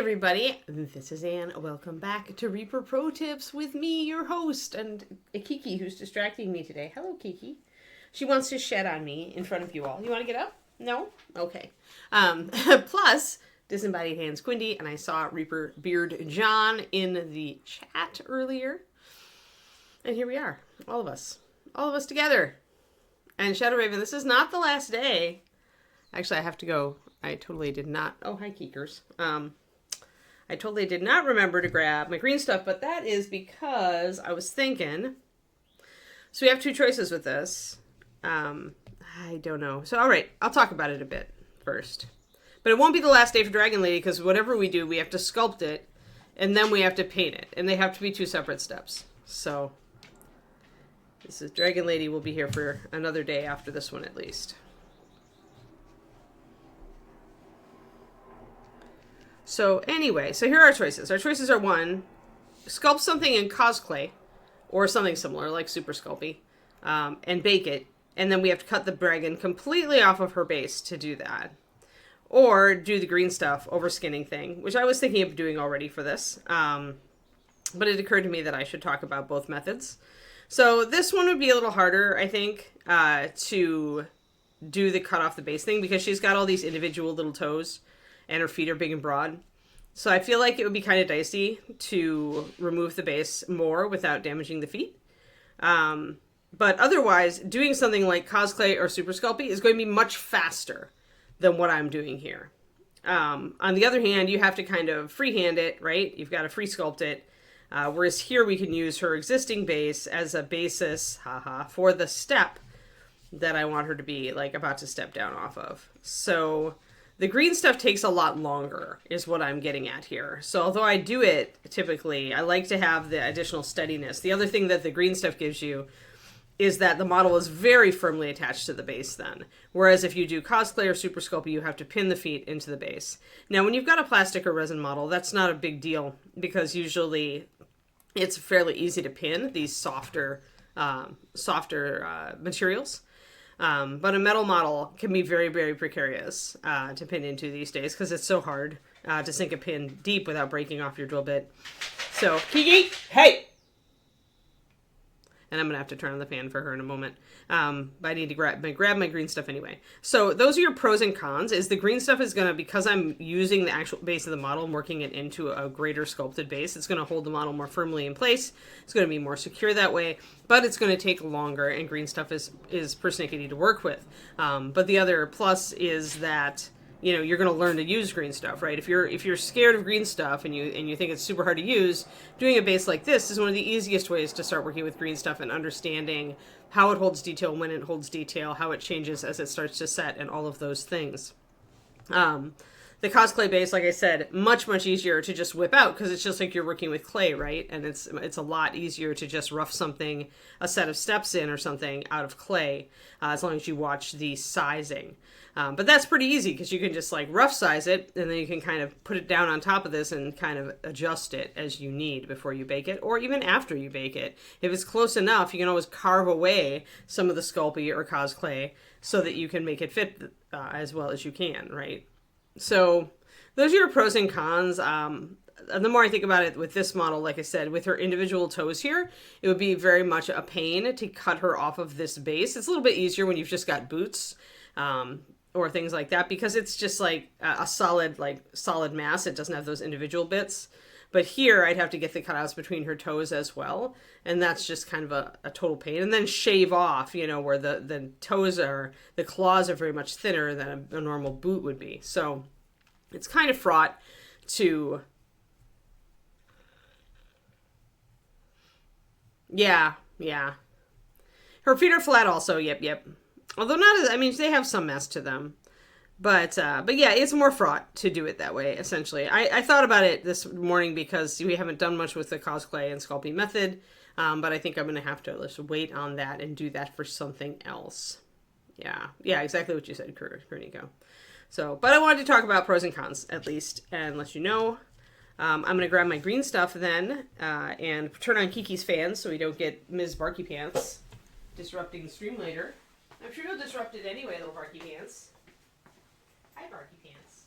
everybody, this is Anne. Welcome back to Reaper Pro Tips with me, your host, and Kiki, who's distracting me today. Hello, Kiki. She wants to shed on me in front of you all. You want to get up? No? Okay. Plus, Disembodied Hands Quindy, and I saw Reaper Beard John in the chat earlier. And here we are, all of us together. And Shadow Raven, this is not the last day. Actually, I have to go. I totally did not. Oh, hi, Keekers. I totally did not remember to grab my green stuff, but that is because I was thinking. So we have two choices with this. I don't know. So, all right, I'll talk about it a bit first. But it won't be the last day for Dragon Lady because whatever we do, we have to sculpt it, and then we have to paint it. And they have to be two separate steps. So this is Dragon Lady will be here for another day after this one at least. So anyway, so here are our choices. Our choices are one, sculpt something in cosplay or something similar like Super Sculpey and bake it. And then we have to cut the dragon completely off of her base to do that. Or do the green stuff over skinning thing, which I was thinking of doing already for this. But it occurred to me that I should talk about both methods. So this one would be a little harder, I think, to do the cut off the base thing because she's got all these individual little toes. And her feet are big and broad. So I feel like it would be kind of dicey to remove the base more without damaging the feet. But otherwise, doing something like cosplay or Super Sculpey is going to be much faster than what I'm doing here. On the other hand, you have to kind of freehand it, right? You've got to free sculpt it. Whereas here we can use her existing base as a basis, for the step that I want her to be like about to step down off of. So the green stuff takes a lot longer, is what I'm getting at here. So although I do it typically, I like to have the additional steadiness. The other thing that the green stuff gives you is that the model is very firmly attached to the base then. Whereas if you do cosplay or Super Sculpey, you have to pin the feet into the base. Now, when you've got a plastic or resin model, that's not a big deal because usually it's fairly easy to pin these softer materials. But a metal model can be very, very precarious to pin into these days because it's so hard to sink a pin deep without breaking off your drill bit. So, Kiki, hey! And I'm going to have to turn on the fan for her in a moment. But I need to grab my green stuff anyway. So those are your pros and cons. Is the green stuff is going to, because I'm using the actual base of the model and working it into a greater sculpted base, it's going to hold the model more firmly in place. It's going to be more secure that way. But it's going to take longer, and green stuff is persnickety to work with. But the other plus is that, you know, you're going to learn to use green stuff, right? If you're scared of green stuff and you think it's super hard to use, doing a base like this is one of the easiest ways to start working with green stuff and understanding how it holds detail, when it holds detail, how it changes as it starts to set, and all of those things. The cosplay base, like I said, much easier to just whip out because it's just like you're working with clay, right? And it's a lot easier to just rough something, a set of steps in or something out of clay, as long as you watch the sizing. But that's pretty easy because you can just like rough size it and then you can kind of put it down on top of this and kind of adjust it as you need before you bake it or even after you bake it. If it's close enough, you can always carve away some of the Sculpey or cosplay so that you can make it fit as well as you can, right? So those are your pros and cons. And the more I think about it with this model, like I said, with her individual toes here, it would be very much a pain to cut her off of this base. It's a little bit easier when you've just got boots or things like that because it's just like a solid mass. It doesn't have those individual bits. But here I'd have to get the cutouts between her toes as well. And that's just kind of a total pain. And then shave off, you know, where the toes are, the claws are very much thinner than a normal boot would be. So it's kind of fraught to... Yeah. Her feet are flat also, yep. Although not as, I mean, they have some mess to them. But yeah, it's more fraught to do it that way, essentially. I thought about it this morning because we haven't done much with the cosplay and Sculpey method, but I think I'm going to have to just wait on that and do that for something else. Yeah, exactly what you said, Kurnico. So, but I wanted to talk about pros and cons, at least, and let you know. I'm going to grab my green stuff then, and turn on Kiki's fans so we don't get Ms. Barky Pants disrupting the stream later. I'm sure you'll disrupt it anyway, little Barky Pants. Hi, Barky Pants.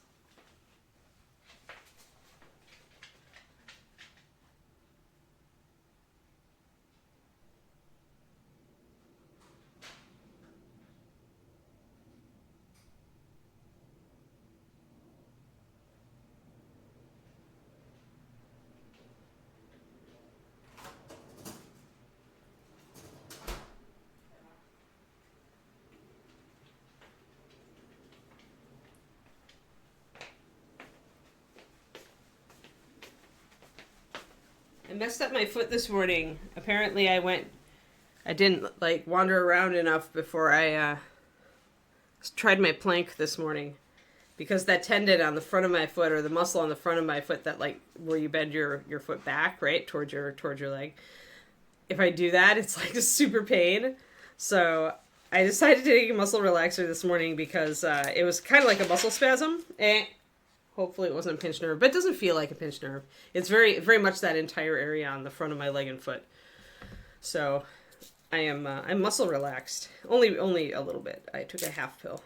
I messed up my foot this morning. Apparently I didn't like wander around enough before I tried my plank this morning. Because that tendon on the front of my foot, or the muscle on the front of my foot that like where you bend your foot back, right, towards your leg. If I do that, it's like a super pain. So I decided to take a muscle relaxer this morning because it was kind of like a muscle spasm. Hopefully it wasn't a pinched nerve, but it doesn't feel like a pinched nerve. It's very, very much that entire area on the front of my leg and foot. So I'm muscle relaxed. Only a little bit. I took a half pill.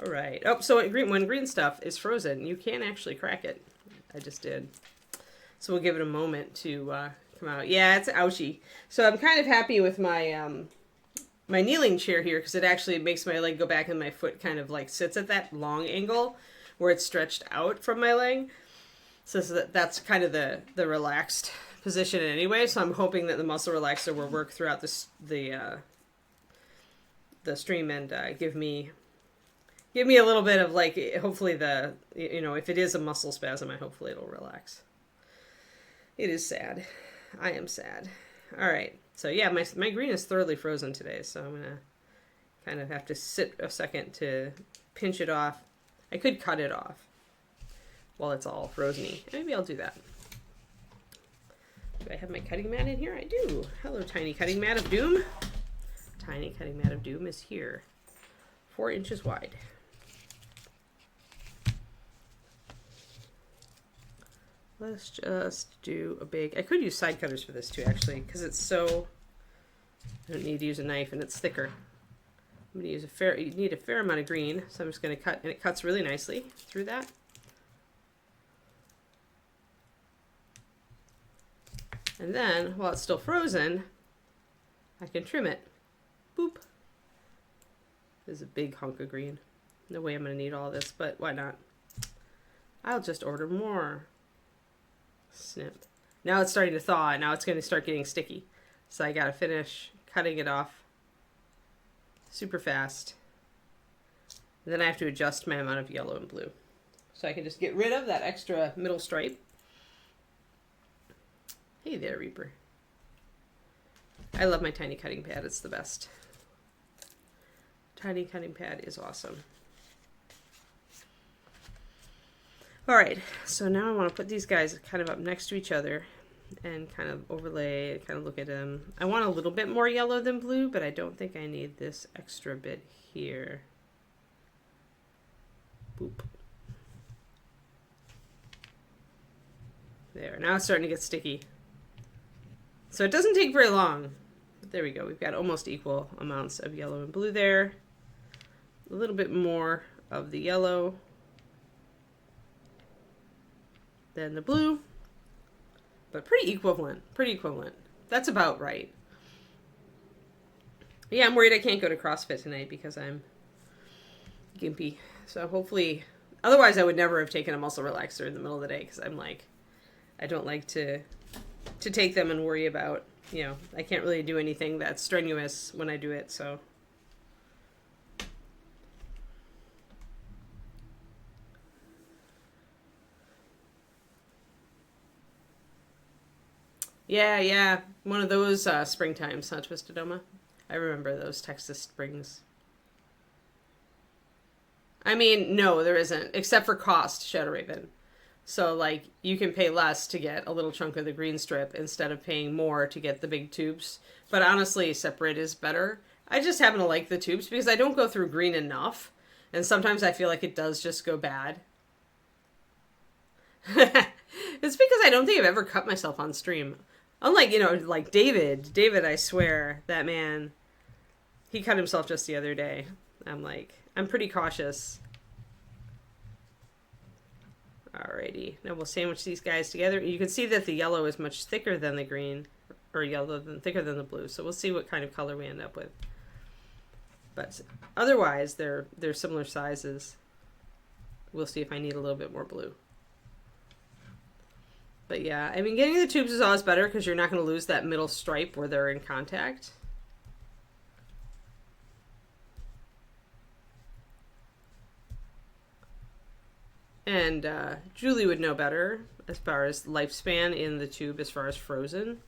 All right. Oh, so when green stuff is frozen, you can actually crack it. I just did. So we'll give it a moment to come out. Yeah, it's ouchy. So I'm kind of happy with my my kneeling chair here because it actually makes my leg go back and my foot kind of like sits at that long angle where it's stretched out from my leg. So that's kind of the relaxed position anyway. So I'm hoping that the muscle relaxer will work throughout the stream and give me a little bit of like, hopefully if it is a muscle spasm, hopefully it'll relax. It is sad. I am sad. All right. So yeah, my green is thoroughly frozen today. So I'm going to kind of have to sit a second to pinch it off. I could cut it off while it's all frozen-y. Maybe I'll do that. Do I have my cutting mat in here? I do. Hello, tiny cutting mat of doom. Tiny cutting mat of doom is here. 4 inches wide. Let's just do a big... I could use side cutters for this too, actually, because it's so... I don't need to use a knife and it's thicker. I'm going to use you need a fair amount of green, so I'm just going to cut, and it cuts really nicely through that. And then, while it's still frozen, I can trim it. Boop. This is a big hunk of green. No way I'm going to need all this, but why not? I'll just order more. Snip. Now it's starting to thaw, and now it's going to start getting sticky. So I got to finish cutting it off super fast. And then I have to adjust my amount of yellow and blue. So I can just get rid of that extra middle stripe. Hey there, Reaper. I love my tiny cutting pad. It's the best. Tiny cutting pad is awesome. All right, so now I want to put these guys kind of up next to each other and kind of overlay, kind of look at them. I want a little bit more yellow than blue, but I don't think I need this extra bit here. Boop. There, now it's starting to get sticky. So it doesn't take very long. But there we go, we've got almost equal amounts of yellow and blue there. A little bit more of the yellow than the blue. But pretty equivalent. That's about right. Yeah, I'm worried I can't go to CrossFit tonight because I'm gimpy. So hopefully, otherwise I would never have taken a muscle relaxer in the middle of the day because I'm like, I don't like to take them and worry about, I can't really do anything that's strenuous when I do it, so. Yeah, one of those springtimes, huh, Twistedoma? I remember those Texas springs. I mean, no, there isn't, except for cost, Shadow Raven. So, like, you can pay less to get a little chunk of the green strip instead of paying more to get the big tubes. But honestly, separate is better. I just happen to like the tubes because I don't go through green enough. And sometimes I feel like it does just go bad. It's because I don't think I've ever cut myself on stream. Unlike, like David. David, I swear, that man, he cut himself just the other day. I'm pretty cautious. Alrighty, now we'll sandwich these guys together. You can see that the yellow is much thicker than the green, or thicker than the blue. So we'll see what kind of color we end up with. But otherwise, they're similar sizes. We'll see if I need a little bit more blue. But yeah, I mean, getting the tubes is always better because you're not going to lose that middle stripe where they're in contact. And and Julie would know better as far as lifespan in the tube as far as frozen.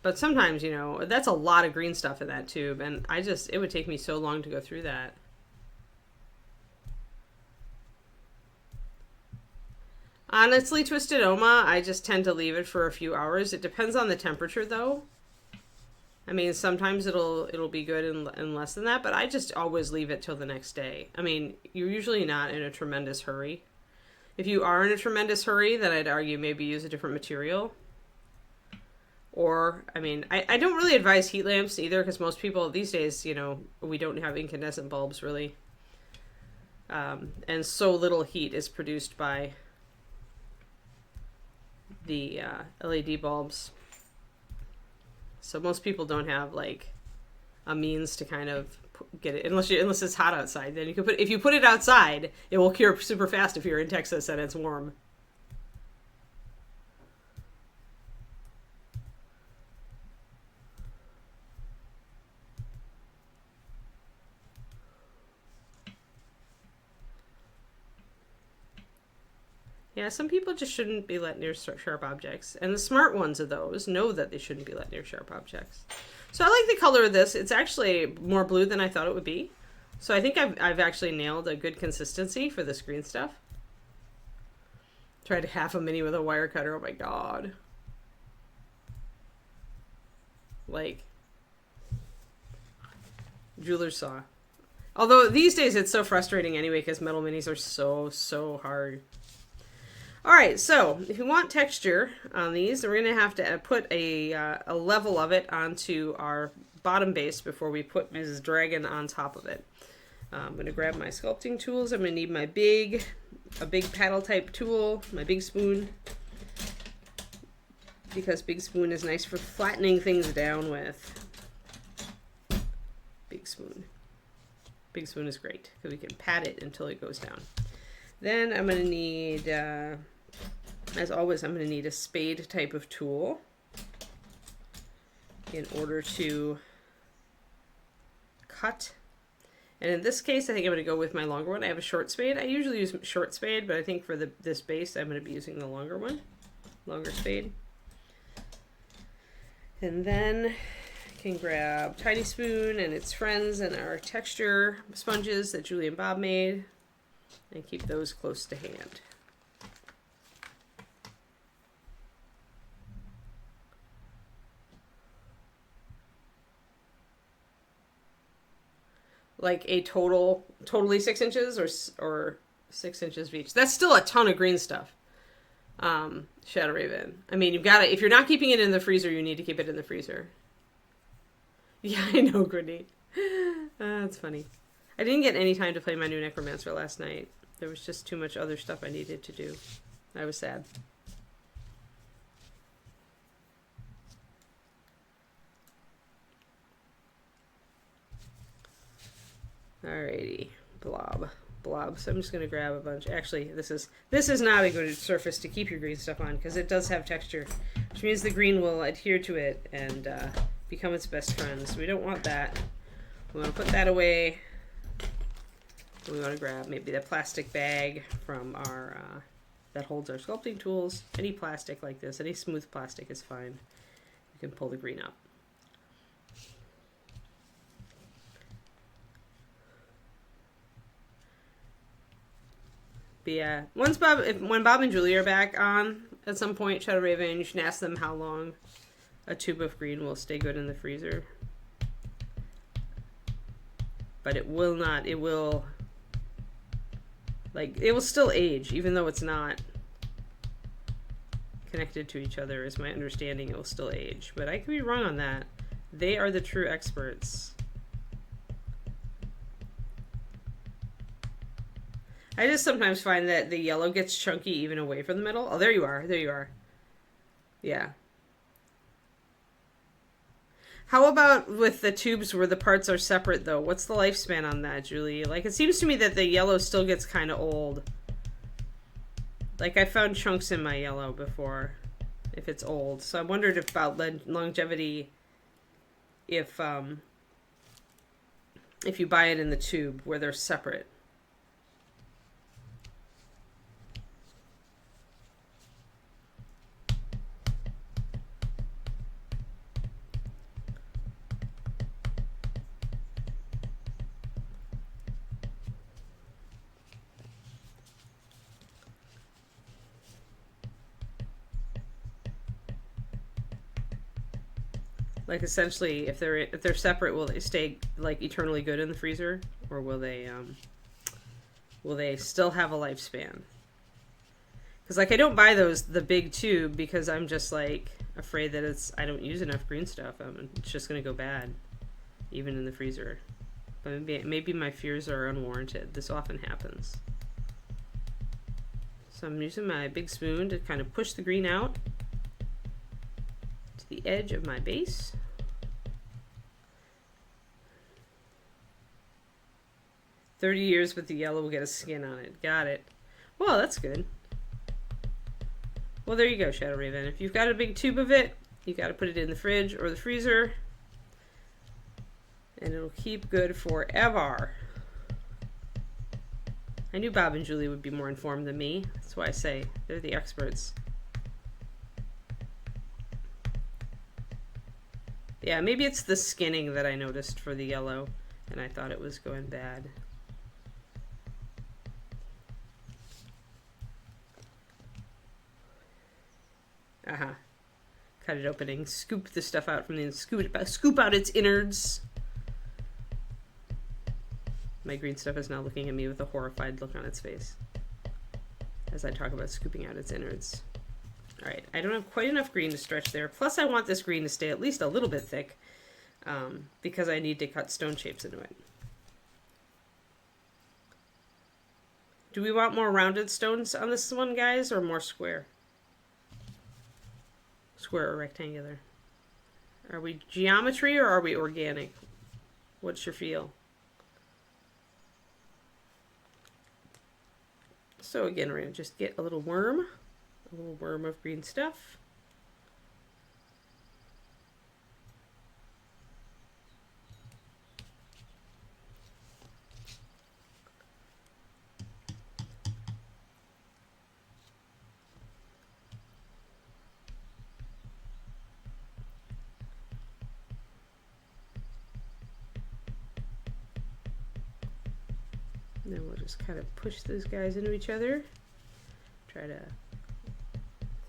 But sometimes, you know, that's a lot of green stuff in that tube, and it would take me so long to go through that. Honestly, Twisted Oma, I just tend to leave it for a few hours. It depends on the temperature, though. I mean, sometimes it'll be good in less than that, but I just always leave it till the next day. I mean, you're usually not in a tremendous hurry. If you are in a tremendous hurry, then I'd argue maybe use a different material. Or, I mean, I don't really advise heat lamps either, because most people these days, you know, we don't have incandescent bulbs, really. And so little heat is produced by the LED bulbs. So most people don't have, like, a means to kind of get it, unless it's hot outside. Then you can if you put it outside, it will cure super fast if you're in Texas and it's warm. Yeah, some people just shouldn't be let near sharp objects. And the smart ones of those know that they shouldn't be let near sharp objects. So I like the color of this. It's actually more blue than I thought it would be. So I think I've actually nailed a good consistency for this green stuff. Tried half a mini with a wire cutter. Oh my god. Like, jeweler's saw. Although these days it's so frustrating anyway, because metal minis are so hard. Alright, so if you want texture on these, we're going to have to put a level of it onto our bottom base before we put Mrs. Dragon on top of it. I'm going to grab my sculpting tools. I'm going to need my big paddle type tool, my big spoon, because big spoon is nice for flattening things down with. Big spoon. Big spoon is great because we can pat it until it goes down. Then I'm going to need, as always, I'm going to need a spade type of tool in order to cut. And in this case, I think I'm going to go with my longer one. I have a short spade. I usually use short spade, but I think for this base, I'm going to be using the longer one, longer spade. And then I can grab Tiny Spoon and its friends and our texture sponges that Julie and Bob made, and keep those close to hand. Like a totally 6 inches or 6 inches of each. That's still a ton of green stuff. Shadow Raven. I mean, you've got to, if you're not keeping it in the freezer, you need to keep it in the freezer. Yeah, I know, Grenade. That's funny. I didn't get any time to play my new Necromancer last night. There was just too much other stuff I needed to do. I was sad. Alrighty, blob. So I'm just gonna grab a bunch. Actually, this is not a good surface to keep your green stuff on because it does have texture, which means the green will adhere to it and become its best friend. So we don't want that. We want to put that away. We want to grab maybe the plastic bag from our that holds our sculpting tools. Any plastic like this, any smooth plastic is fine. You can pull the green up. But yeah, when Bob and Julie are back on at some point, Shadow Raven, you should ask them how long a tube of green will stay good in the freezer. But it will not. It will still age, even though it's not connected to each other, is my understanding. It will still age, but I could be wrong on that. They are the true experts. I just sometimes find that the yellow gets chunky even away from the middle. Oh, there you are. There you are. Yeah. How about with the tubes where the parts are separate, though? What's the lifespan on that, Julie? Like, it seems to me that the yellow still gets kind of old. Like, I found chunks in my yellow before, if it's old. So I wondered about longevity if you buy it in the tube where they're separate. Like essentially, if they're separate, will they stay like eternally good in the freezer, or will they still have a lifespan? Because like I don't buy the big tube because I'm just like afraid that I don't use enough green stuff. It's just gonna go bad, even in the freezer. But maybe my fears are unwarranted. This often happens. So I'm using my big spoon to kind of push the green out to the edge of my base. "30 years, but the yellow will get a skin on it." Got it. Well, that's good. Well, there you go, Shadow Raven. If you've got a big tube of it, you got to put it in the fridge or the freezer, and it'll keep good forever. I knew Bob and Julie would be more informed than me. That's why I say they're the experts. Yeah, maybe it's the skinning that I noticed for the yellow, and I thought it was going bad. Cut it opening, scoop the stuff out from the scoop out its innards. My green stuff is now looking at me with a horrified look on its face as I talk about scooping out its innards. All right, I don't have quite enough green to stretch there. Plus, I want this green to stay at least a little bit thick because I need to cut stone shapes into it. Do we want more rounded stones on this one, guys, or more square? Square or rectangular? Are we geometry or are we organic? What's your feel? So again, we're going to just get a little worm of green stuff. Then we'll just kind of push those guys into each other. Try to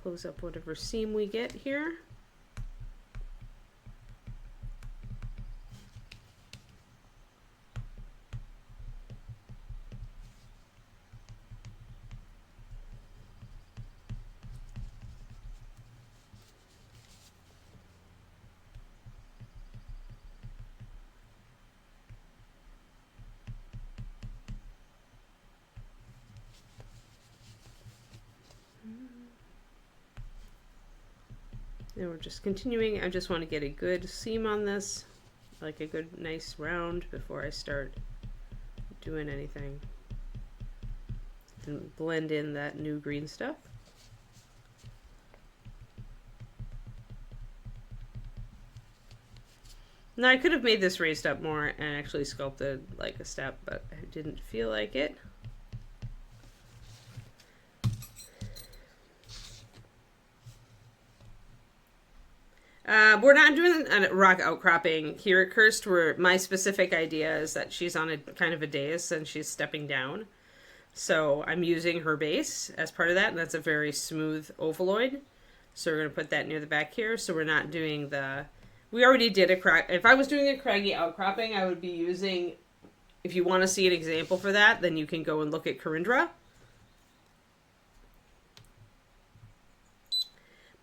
close up whatever seam we get here. And we're just continuing. I just want to get a good seam on this, like a good nice round before I start doing anything. And blend in that new green stuff. Now I could have made this raised up more and actually sculpted like a step, but I didn't feel like it. We're not doing a rock outcropping here at Cursed, where my specific idea is that she's on a kind of a dais and she's stepping down. So I'm using her base as part of that, and that's a very smooth ovaloid. So we're going to put that near the back here. So we're not doing the... We already did a crack. If I was doing a craggy outcropping, I would be using... If you want to see an example for that, then you can go and look at Corindra.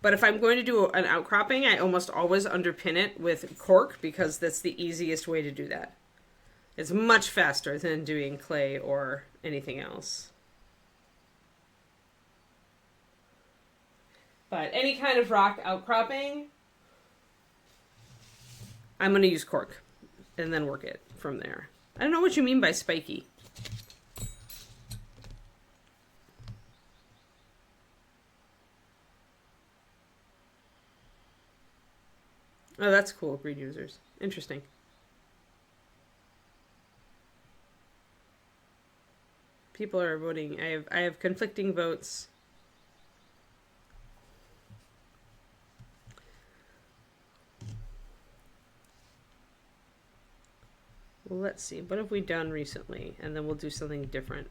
But if I'm going to do an outcropping, I almost always underpin it with cork because that's the easiest way to do that. It's much faster than doing clay or anything else. But any kind of rock outcropping, I'm going to use cork and then work it from there. I don't know what you mean by spiky. Oh, that's cool, green users. Interesting. People are voting. I have conflicting votes. Well, let's see. What have we done recently? And then we'll do something different.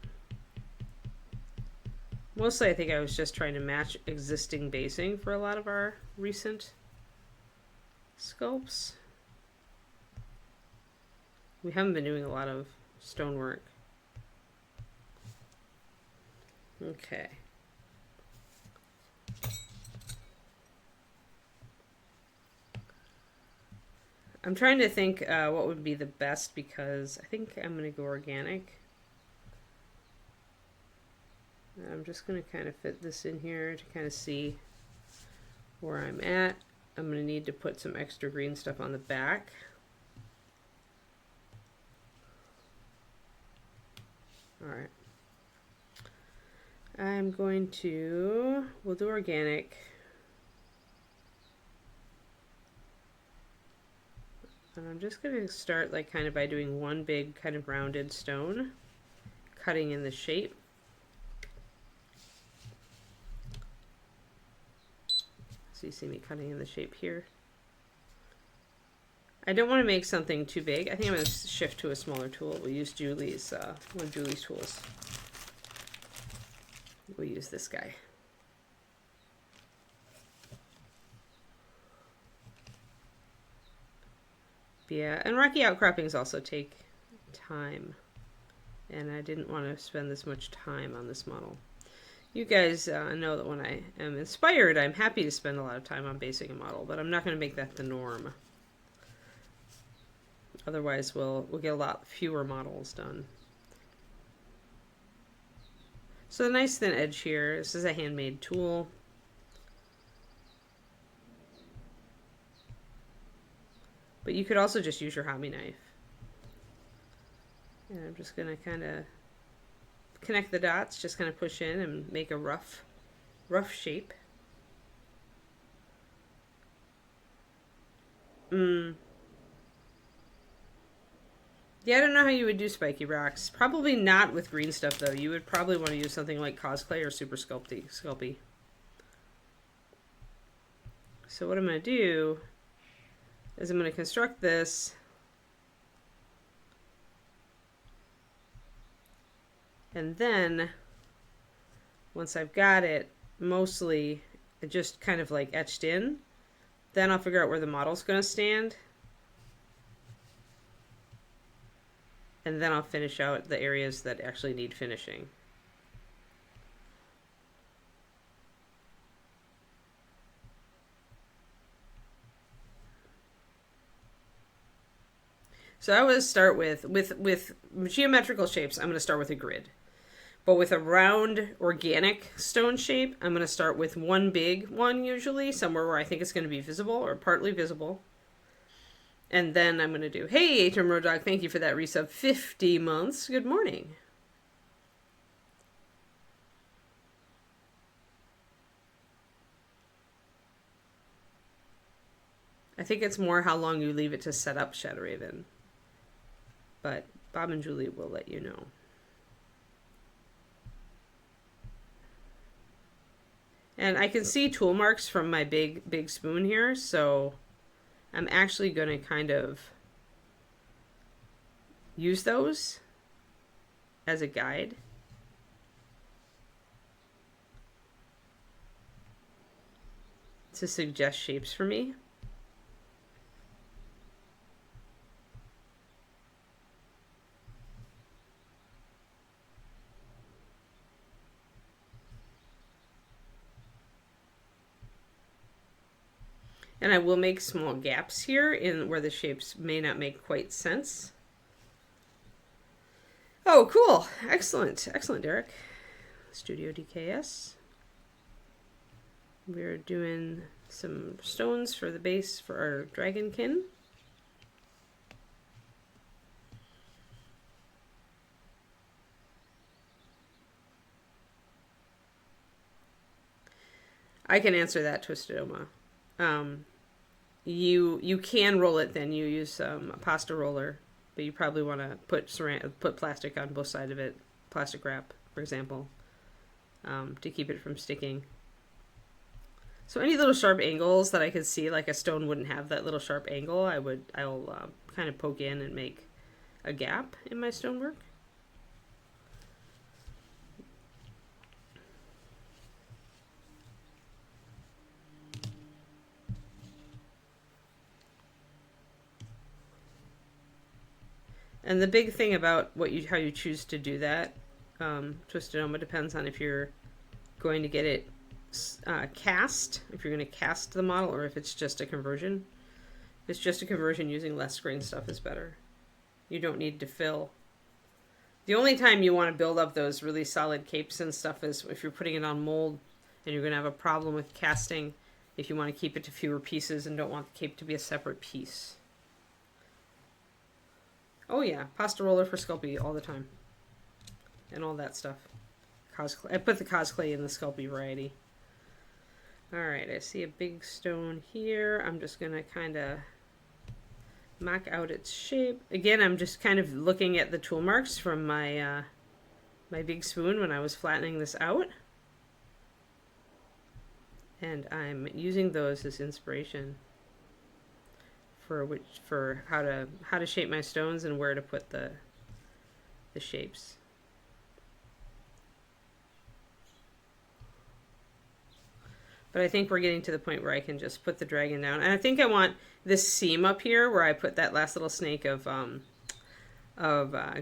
Mostly, I think I was just trying to match existing basing for a lot of our recent sculpts. We haven't been doing a lot of stonework. Okay. I'm trying to think what would be the best, because I think I'm going to go organic. I'm just going to kind of fit this in here to kind of see where I'm at. I'm going to need to put some extra green stuff on the back. All right. I'm going to, we'll do organic. And I'm just going to start like kind of by doing one big kind of rounded stone, cutting in the shape. So you see me cutting in the shape here. I don't want to make something too big. I think I'm going to shift to a smaller tool. We'll use Julie's, one of Julie's tools. We'll use this guy. Yeah, and rocky outcroppings also take time. And I didn't want to spend this much time on this model. You guys know that when I am inspired, I'm happy to spend a lot of time on basing a model, but I'm not going to make that the norm. Otherwise, we'll get a lot fewer models done. So the nice thin edge here, this is a handmade tool. But you could also just use your hobby knife. And I'm just going to kind of connect the dots, just kind of push in and make a rough shape. Yeah, I don't know how you would do spiky rocks. Probably not with green stuff, though. You would probably want to use something like Cosplay or Super Sculpey. So what I'm going to do is I'm going to construct this. And then, once I've got it mostly just kind of like etched in, then I'll figure out where the model's going to stand. And then I'll finish out the areas that actually need finishing. So I always start with geometrical shapes, I'm going to start with a grid. But with a round organic stone shape, I'm going to start with one big one, usually, somewhere where I think it's going to be visible or partly visible. And then I'm going to do, hey, Atrium Road Dog, thank you for that resub. 50 months. Good morning. I think it's more how long you leave it to set up Shadow Raven. But Bob and Julie will let you know. And I can see tool marks from my big spoon here, so I'm actually going to kind of use those as a guide. To suggest shapes for me. And I will make small gaps here in where the shapes may not make quite sense. Oh, cool. Excellent. Excellent, Derek. Studio DKS. We're doing some stones for the base for our dragonkin. I can answer that, Twisted Oma. You can roll it, then you use a pasta roller, but you probably want to put plastic on both sides of it, plastic wrap, for example, to keep it from sticking. So any little sharp angles that I could see, like a stone wouldn't have that little sharp angle, I'll kind of poke in and make a gap in my stonework. And the big thing about how you choose to do that, Twisted Oma, depends on if you're going to get it cast, if you're going to cast the model, or if it's just a conversion. If it's just a conversion, using less green stuff is better. You don't need to fill. The only time you want to build up those really solid capes and stuff is if you're putting it on mold and you're going to have a problem with casting, if you want to keep it to fewer pieces and don't want the cape to be a separate piece. Oh yeah, pasta roller for Sculpey all the time. And all that stuff. Cosplay. I put the cosplay in the Sculpey variety. Alright, I see a big stone here. I'm just going to kind of mock out its shape. Again, I'm just kind of looking at the tool marks from my my big spoon when I was flattening this out. And I'm using those as inspiration for how to shape my stones and where to put the shapes. But I think we're getting to the point where I can just put the dragon down. And I think I want this seam up here where I put that last little snake of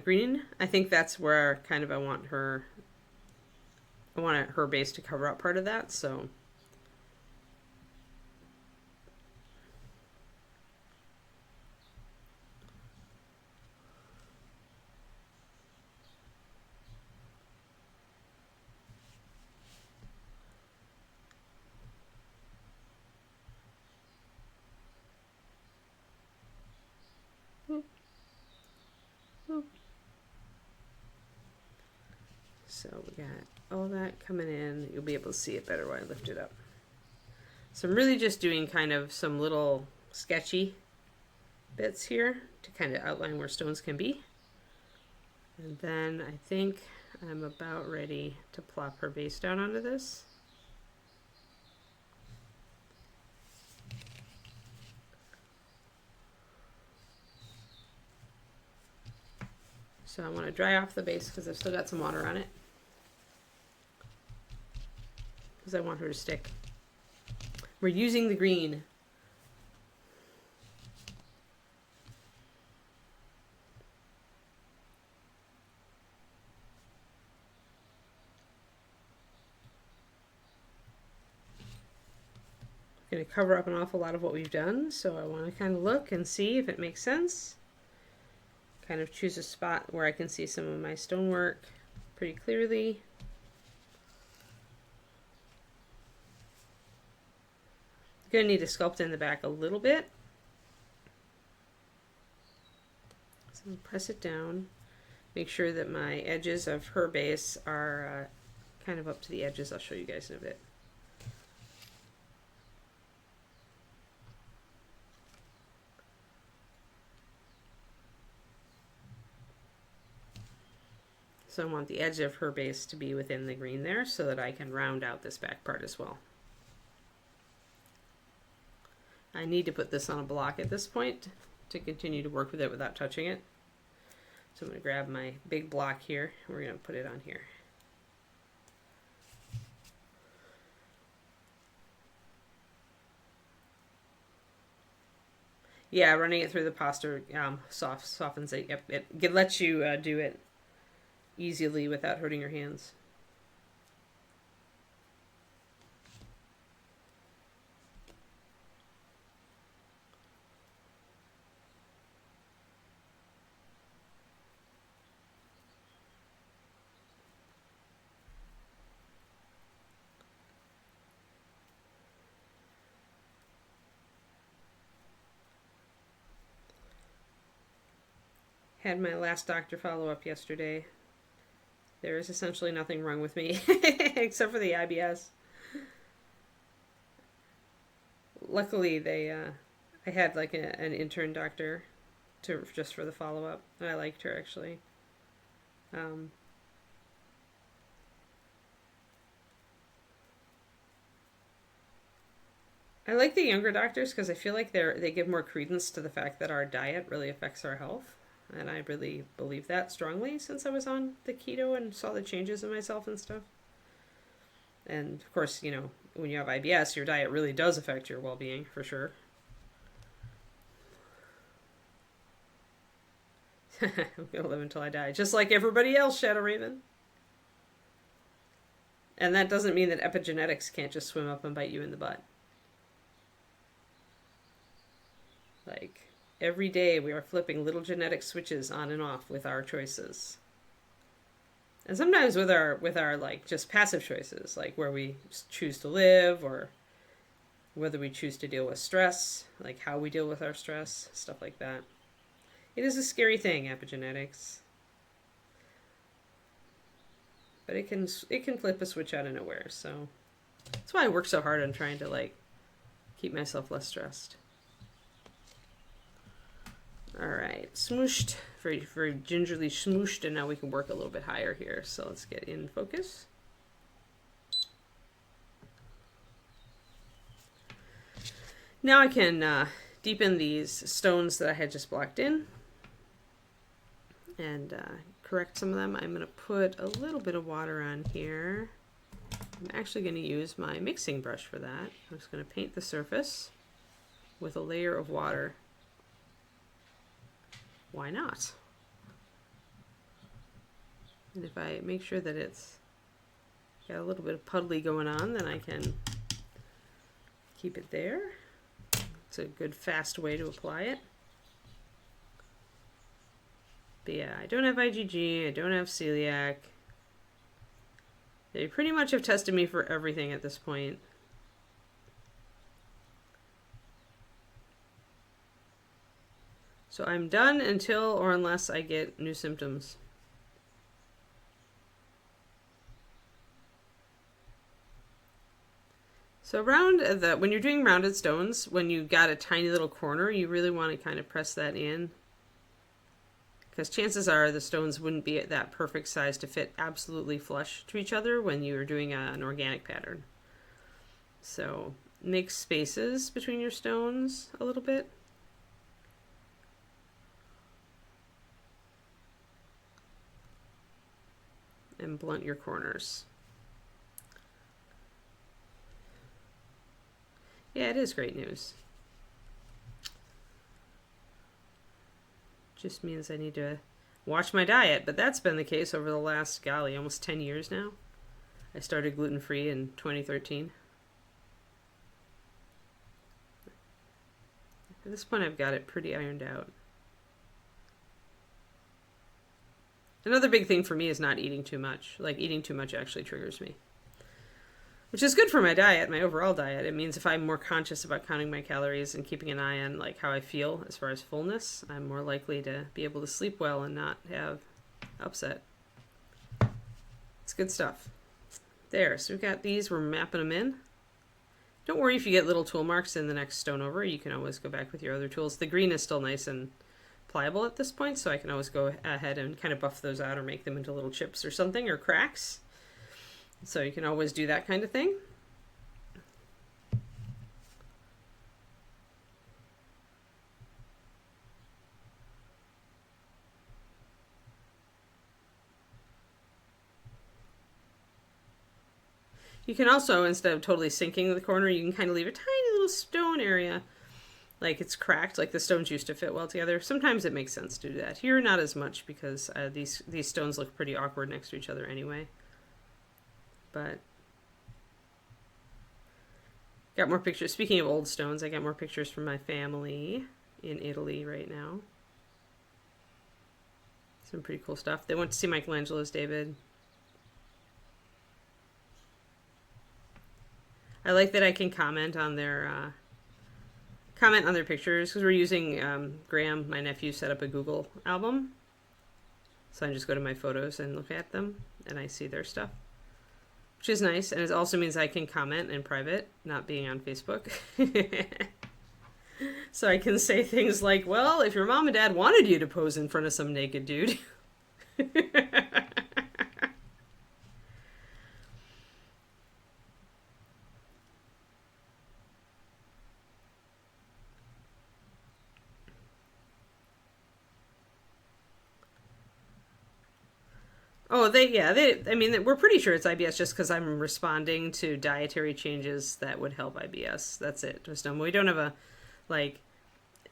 green. I think that's where kind of I want her base to cover up part of that. So we got all that coming in. You'll be able to see it better when I lift it up. So I'm really just doing kind of some little sketchy bits here to kind of outline where stones can be. And then I think I'm about ready to plop her base down onto this. So I want to dry off the base because I've still got some water on it. Because I want her to stick. We're using the green. I'm going to cover up an awful lot of what we've done, so I want to kind of look and see if it makes sense. Kind of choose a spot where I can see some of my stonework pretty clearly. I'm going to need to sculpt in the back a little bit. So I'm going to press it down. Make sure that my edges of her base are kind of up to the edges. I'll show you guys in a bit. So I want the edge of her base to be within the green there so that I can round out this back part as well. I need to put this on a block at this point to continue to work with it without touching it. So I'm going to grab my big block here and we're going to put it on here. Yeah, running it through the pasta softens it. Yep, it lets you do it easily without hurting your hands. Had my last doctor follow-up yesterday. There is essentially nothing wrong with me except for the IBS. Luckily, I had like an intern doctor just for the follow-up, and I liked her actually. I like the younger doctors because I feel like they give more credence to the fact that our diet really affects our health. And I really believe that strongly since I was on the keto and saw the changes in myself and stuff. And of course, you know, when you have IBS, your diet really does affect your well-being for sure. I'm gonna live until I die, just like everybody else, Shadow Raven. And that doesn't mean that epigenetics can't just swim up and bite you in the butt. Like, every day we are flipping little genetic switches on and off with our choices. And sometimes with our like just passive choices, like where we choose to live or whether we choose to deal with stress, like how we deal with our stress, stuff like that. It is a scary thing, epigenetics. But it can flip a switch out of nowhere, so that's why I work so hard on trying to like keep myself less stressed. All right, smooshed, very, very gingerly smooshed, and now we can work a little bit higher here. So let's get in focus. Now I can deepen these stones that I had just blocked in and correct some of them. I'm going to put a little bit of water on here. I'm actually going to use my mixing brush for that. I'm just going to paint the surface with a layer of water. Why not? And if I make sure that it's got a little bit of puddly going on, then I can keep it there. It's a good fast way to apply it. But yeah, I don't have IgG, I don't have celiac. They pretty much have tested me for everything at this point. So I'm done until or unless I get new symptoms. So when you're doing rounded stones, when you got a tiny little corner, you really want to kind of press that in. Because chances are the stones wouldn't be at that perfect size to fit absolutely flush to each other when you're doing an organic pattern. So make spaces between your stones a little bit. And blunt your corners. Yeah, it is great news. Just means I need to watch my diet, but that's been the case over the last, golly, almost 10 years now. I started gluten-free in 2013. At this point, I've got it pretty ironed out. Another big thing for me is not eating too much. Like, eating too much actually triggers me. Which is good for my diet, my overall diet. It means if I'm more conscious about counting my calories and keeping an eye on like how I feel as far as fullness, I'm more likely to be able to sleep well and not have upset. It's good stuff. There, so we've got these, we're mapping them in. Don't worry if you get little tool marks in the next stone over, you can always go back with your other tools. The green is still nice and pliable at this point, so I can always go ahead and kind of buff those out or make them into little chips or something, or cracks. So you can always do that kind of thing. You can also, instead of totally sinking the corner, you can kind of leave a tiny little stone area. Like it's cracked, like the stones used to fit well together. Sometimes it makes sense to do that. Here, not as much because these stones look pretty awkward next to each other anyway. But got more pictures. Speaking of old stones, I got more pictures from my family in Italy right now. Some pretty cool stuff. They went to see Michelangelo's David. I like that I can comment on their pictures because we're using Graham, my nephew, set up a Google album. So I just go to my photos and look at them, and I see their stuff, which is nice. And it also means I can comment in private, not being on Facebook. So I can say things like, well, if your mom and dad wanted you to pose in front of some naked dude. Oh, I mean, we're pretty sure it's IBS just because I'm responding to dietary changes that would help IBS. That's it. We don't have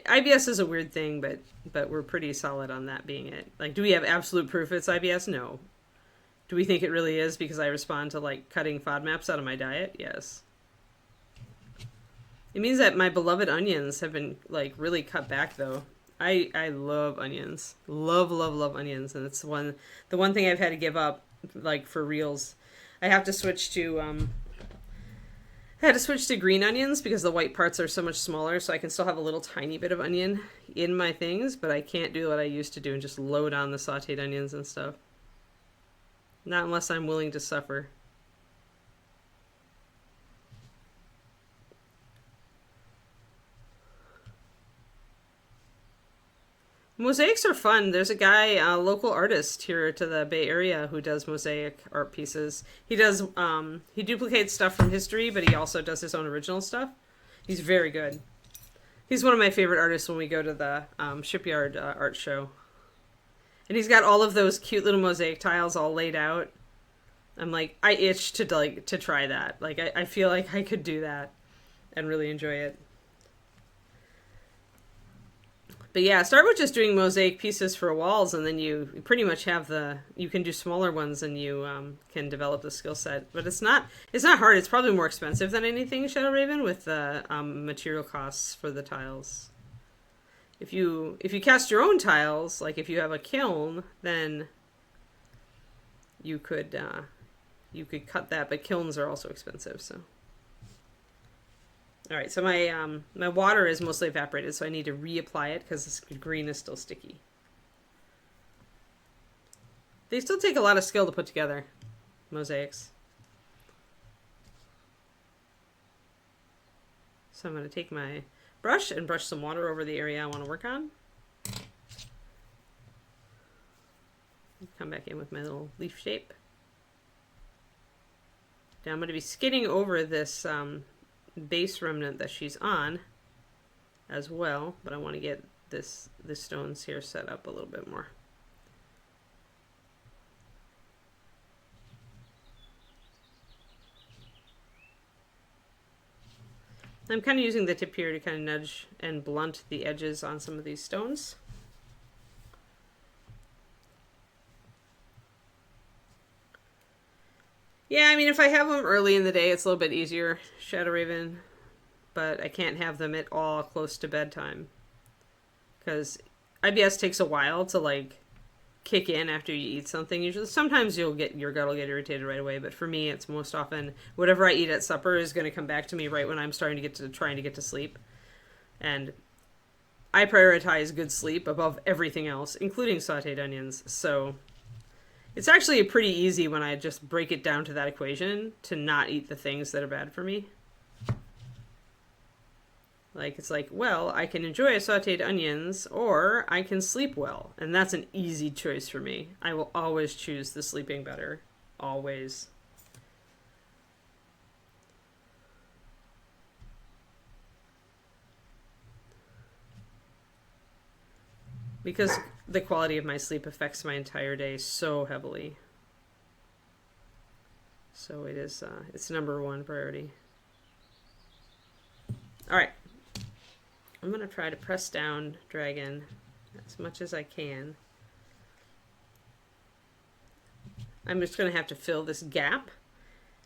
IBS is a weird thing, but we're pretty solid on that being it. Like, do we have absolute proof it's IBS? No. Do we think it really is because I respond to like cutting FODMAPs out of my diet? Yes. It means that my beloved onions have been like really cut back though. I love onions. Love onions, and it's the one thing I've had to give up like for reals. I have to switch to I had to switch to green onions because the white parts are so much smaller, so I can still have a little tiny bit of onion in my things, but I can't do what I used to do and just load on the sauteed onions and stuff. Not unless I'm willing to suffer. Mosaics are fun. There's a guy, a local artist here to the Bay Area who does mosaic art pieces. He does, he duplicates stuff from history, but he also does his own original stuff. He's very good. He's one of my favorite artists when we go to the Shipyard art show. And he's got all of those cute little mosaic tiles all laid out. I'm like, I itch to try that. Like, I feel like I could do that and really enjoy it. But yeah, start with just doing mosaic pieces for walls, and then you pretty much have you can do smaller ones, and you can develop the skill set. But it's not hard. It's probably more expensive than anything Shadow Raven with the material costs for the tiles. If you cast your own tiles, like if you have a kiln, then you could cut that. But kilns are also expensive, so. All right, so my water is mostly evaporated, so I need to reapply it because this green is still sticky. They still take a lot of skill to put together, mosaics. So I'm going to take my brush and brush some water over the area I want to work on. Come back in with my little leaf shape. Now I'm going to be skidding over this base remnant that she's on as well, but I want to get the stones here set up a little bit more. I'm kind of using the tip here to kind of nudge and blunt the edges on some of these stones. Yeah, I mean, if I have them early in the day, it's a little bit easier, Shadow Raven, but I can't have them at all close to bedtime, because IBS takes a while to, like, kick in after you eat something. Usually, sometimes your gut will get irritated right away, but for me, it's most often whatever I eat at supper is going to come back to me right when I'm trying to get to sleep, and I prioritize good sleep above everything else, including sauteed onions, so it's actually pretty easy when I just break it down to that equation to not eat the things that are bad for me. Like, it's like, well, I can enjoy sauteed onions or I can sleep well. And that's an easy choice for me. I will always choose the sleeping better. Always. Because the quality of my sleep affects my entire day so heavily. So it is, it's number one priority. All right. I'm going to try to press down Dragon as much as I can. I'm just going to have to fill this gap.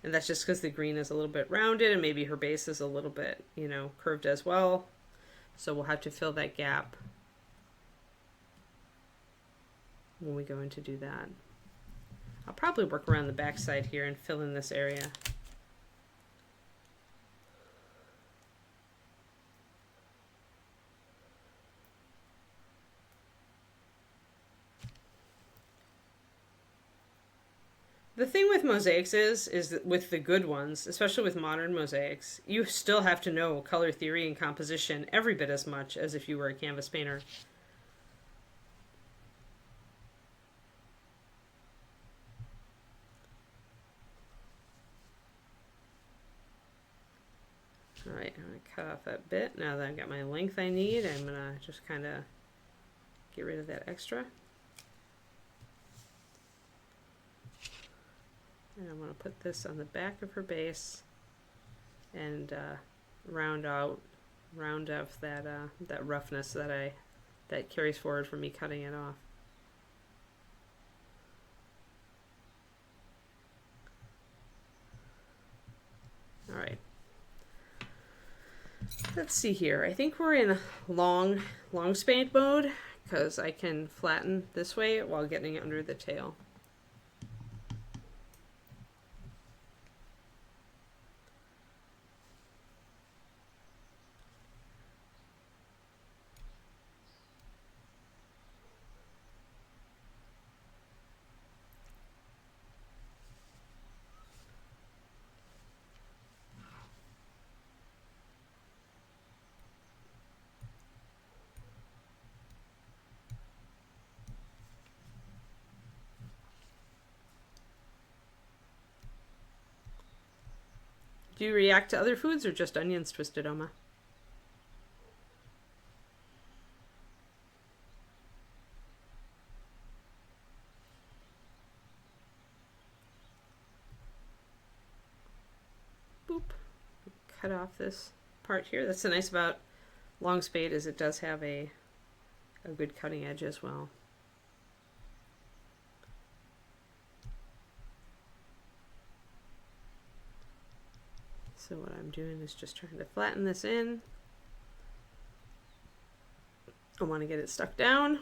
And that's just because the green is a little bit rounded and maybe her base is a little bit, curved as well. So we'll have to fill that gap when we go in to do that. I'll probably work around the back side here and fill in this area. The thing with mosaics is that with the good ones, especially with modern mosaics, you still have to know color theory and composition every bit as much as if you were a canvas painter. Alright, I'm going to cut off that bit. Now that I've got my length I need, I'm going to just kind of get rid of that extra. And I'm going to put this on the back of her base and round out round off that roughness that carries forward from me cutting it off. All right. Let's see here. I think we're in long spade mode because I can flatten this way while getting it under the tail. Do you react to other foods or just onions, Twisted Oma? Boop. Cut off this part here. That's the nice about long spade is it does have a good cutting edge as well. So what I'm doing is just trying to flatten this in. I want to get it stuck down,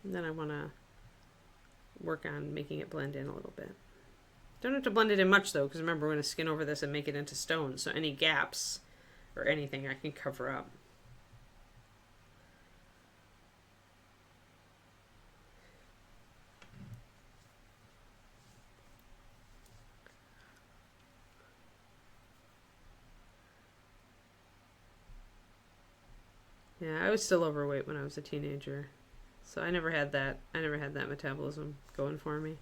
and then I want to work on making it blend in a little bit. Don't have to blend it in much though, because remember we're going to skin over this and make it into stone, so any gaps or anything I can cover up. Yeah, I was still overweight when I was a teenager, so I never had that metabolism going for me.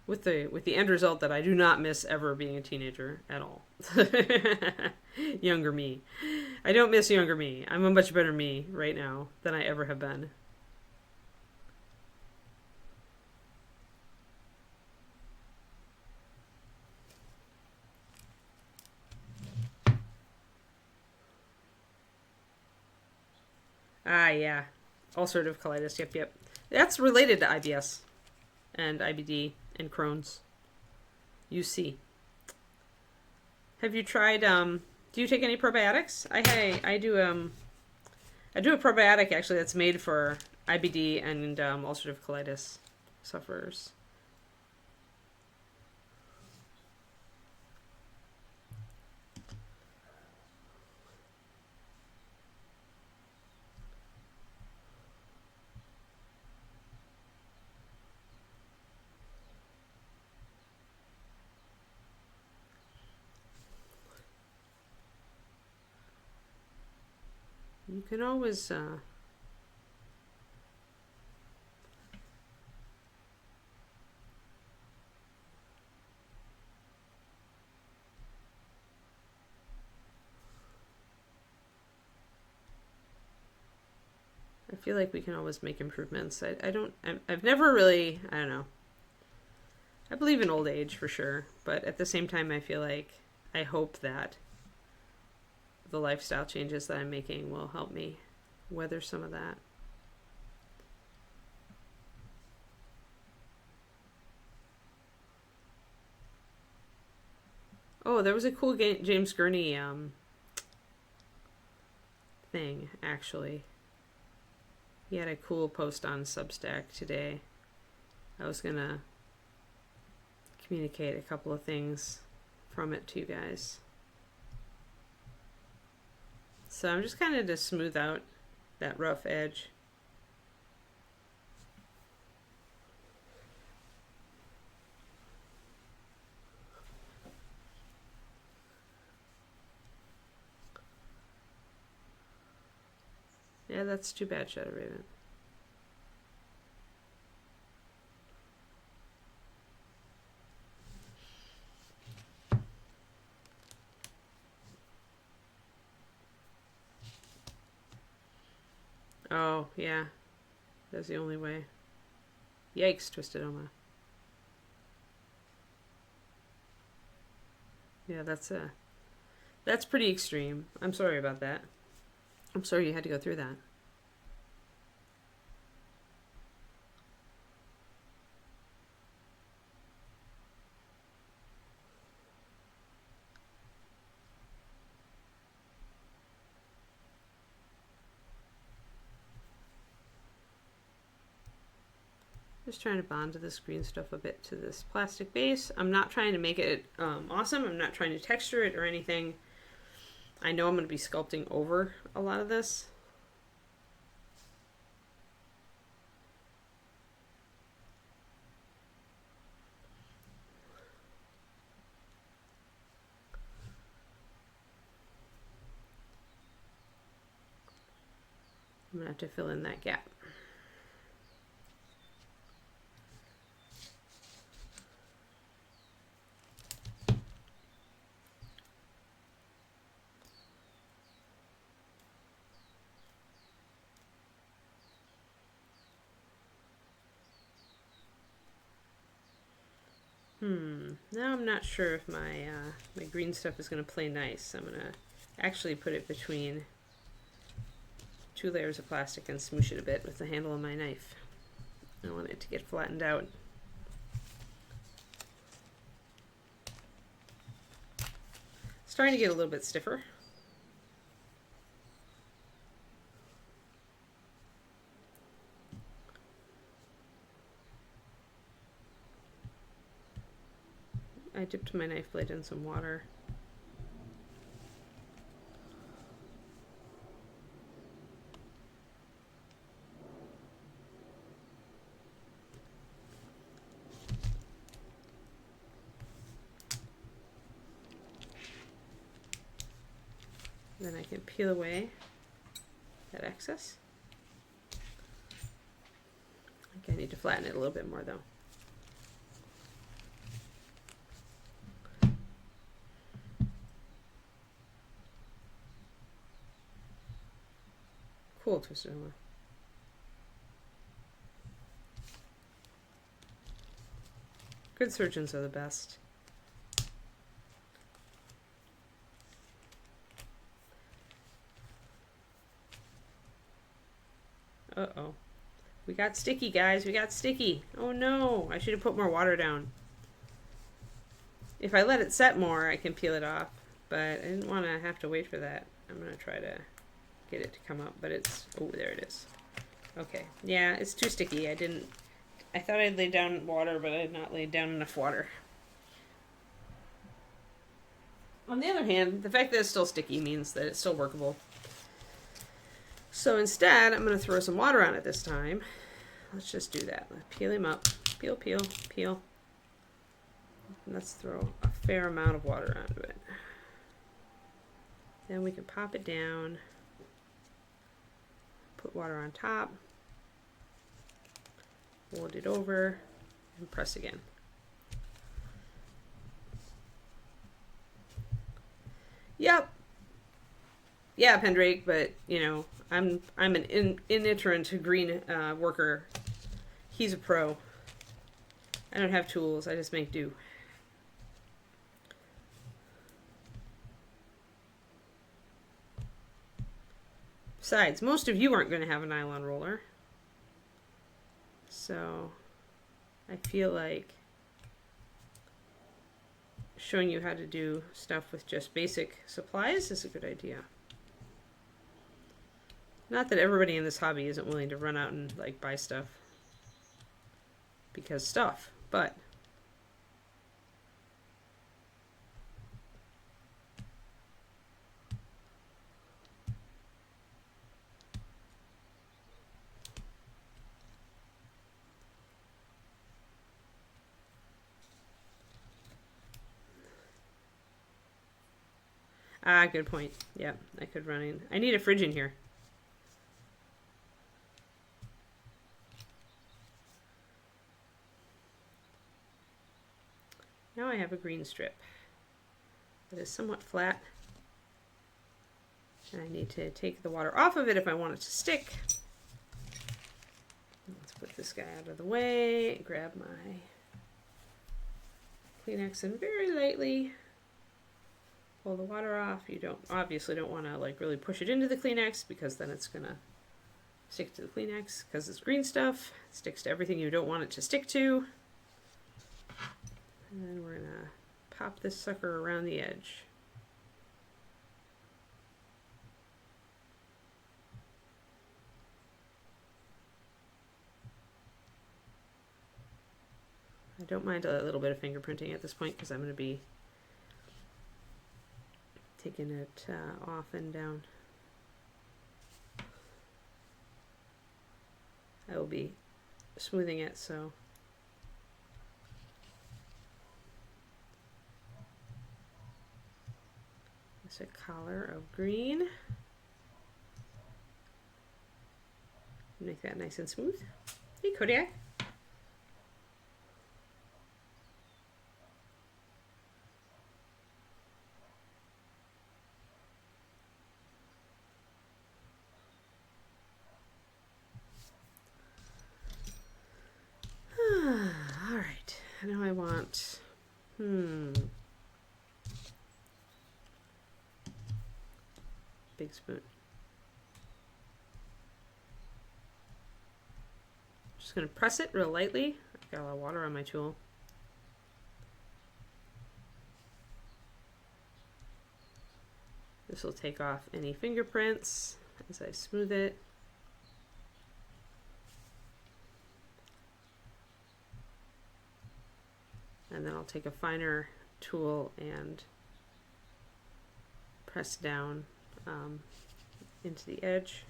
With the end result that I do not miss ever being a teenager at all. Younger me. I don't miss younger me. I'm a much better me right now than I ever have been. Ah, yeah. Ulcerative colitis. Yep. That's related to IBS and IBD and Crohn's. UC. Have you tried, do you take any probiotics? I do a probiotic actually that's made for IBD and ulcerative colitis sufferers. You can always I feel like we can always make improvements. I've never really, I don't know. I believe in old age for sure, but at the same time I feel like I hope that the lifestyle changes that I'm making will help me weather some of that. Oh, there was a cool James Gurney thing, actually. He had a cool post on Substack today. I was going to communicate a couple of things from it to you guys. So I'm just kind of to smooth out that rough edge. Yeah, that's too bad, Shadow Raven. Oh, yeah. That's the only way. Yikes, Twisted Oma. Yeah, that's That's pretty extreme. I'm sorry about that. I'm sorry you had to go through that. Just trying to bond to this green stuff a bit to this plastic base. I'm not trying to make it awesome. I'm not trying to texture it or anything. I know I'm going to be sculpting over a lot of this. I'm going to have to fill in that gap. Now I'm not sure if my my green stuff is going to play nice. I'm going to actually put it between 2 layers of plastic and smoosh it a bit with the handle of my knife. I want it to get flattened out. It's starting to get a little bit stiffer. I dipped my knife blade in some water. Then I can peel away that excess. I think I need to flatten it a little bit more though. Cool, Twisted Homer. Good surgeons are the best. Uh-oh. We got sticky, guys. We got sticky. Oh no. I should have put more water down. If I let it set more, I can peel it off. But I didn't want to have to wait for that. I'm going to try to get it to come up. But it's... Oh, there it is. Okay. Yeah, it's too sticky. I thought I'd laid down water, but I had not laid down enough water. On the other hand, the fact that it's still sticky means that it's still workable. So instead, I'm going to throw some water on it this time. Let's just do that. Let's peel him up. Peel, peel, peel. Let's throw a fair amount of water onto it. Then we can pop it down. Put water on top. Fold it over and press again. Yep. Yeah, Pendrake, but you know, I'm an initerant green worker. He's a pro. I don't have tools. I just make do. Besides, most of you aren't going to have a nylon roller. So I feel like showing you how to do stuff with just basic supplies is a good idea. Not that everybody in this hobby isn't willing to run out and like buy stuff because stuff, but good point. Yeah, I could run in. I need a fridge in here. Now I have a green strip that is somewhat flat. And I need to take the water off of it if I want it to stick. Let's put this guy out of the way, grab my Kleenex and very lightly Pull the water off. You obviously don't want to like really push it into the Kleenex because then it's gonna stick to the Kleenex because it's green stuff. It sticks to everything you don't want it to stick to. And then we're gonna pop this sucker around the edge. I don't mind a little bit of fingerprinting at this point because I'm going to be taking it off and down. I will be smoothing it, so it's a collar of green. Make that nice and smooth. Hey, Kodiak. All right, now I want, big spoon. Just gonna press it real lightly. I've got a lot of water on my tool. This will take off any fingerprints as I smooth it. And then I'll take a finer tool and press down into the edge.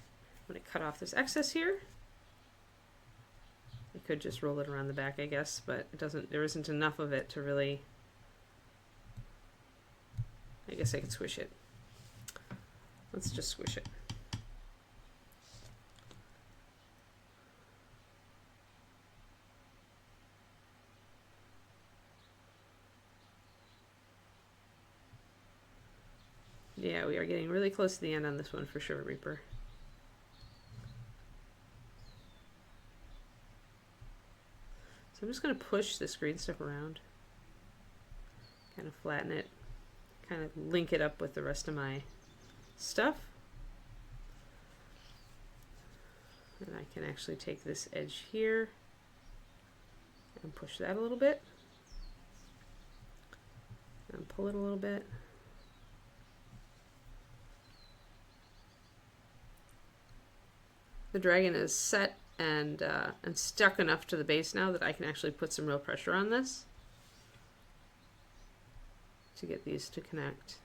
I'm going to cut off this excess here. I could just roll it around the back, I guess, but there isn't enough of it to really, I guess I could squish it. Let's just squish it. Yeah, we are getting really close to the end on this one for sure, Reaper. So I'm just going to push this green stuff around, kind of flatten it, kind of link it up with the rest of my stuff. And I can actually take this edge here and push that a little bit and pull it a little bit. The dragon is set and stuck enough to the base now that I can actually put some real pressure on this to get these to connect.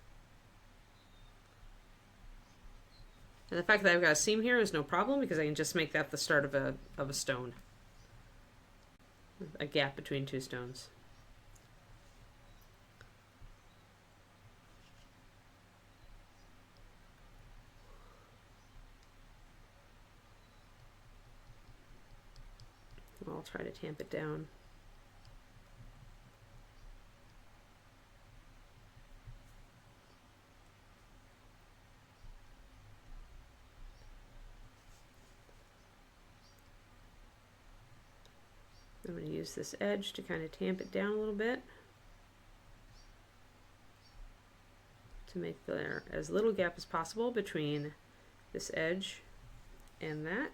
And the fact that I've got a seam here is no problem because I can just make that the start of a stone. A gap between two stones. I'll try to tamp it down. I'm going to use this edge to kind of tamp it down a little bit to make there as little gap as possible between this edge and that.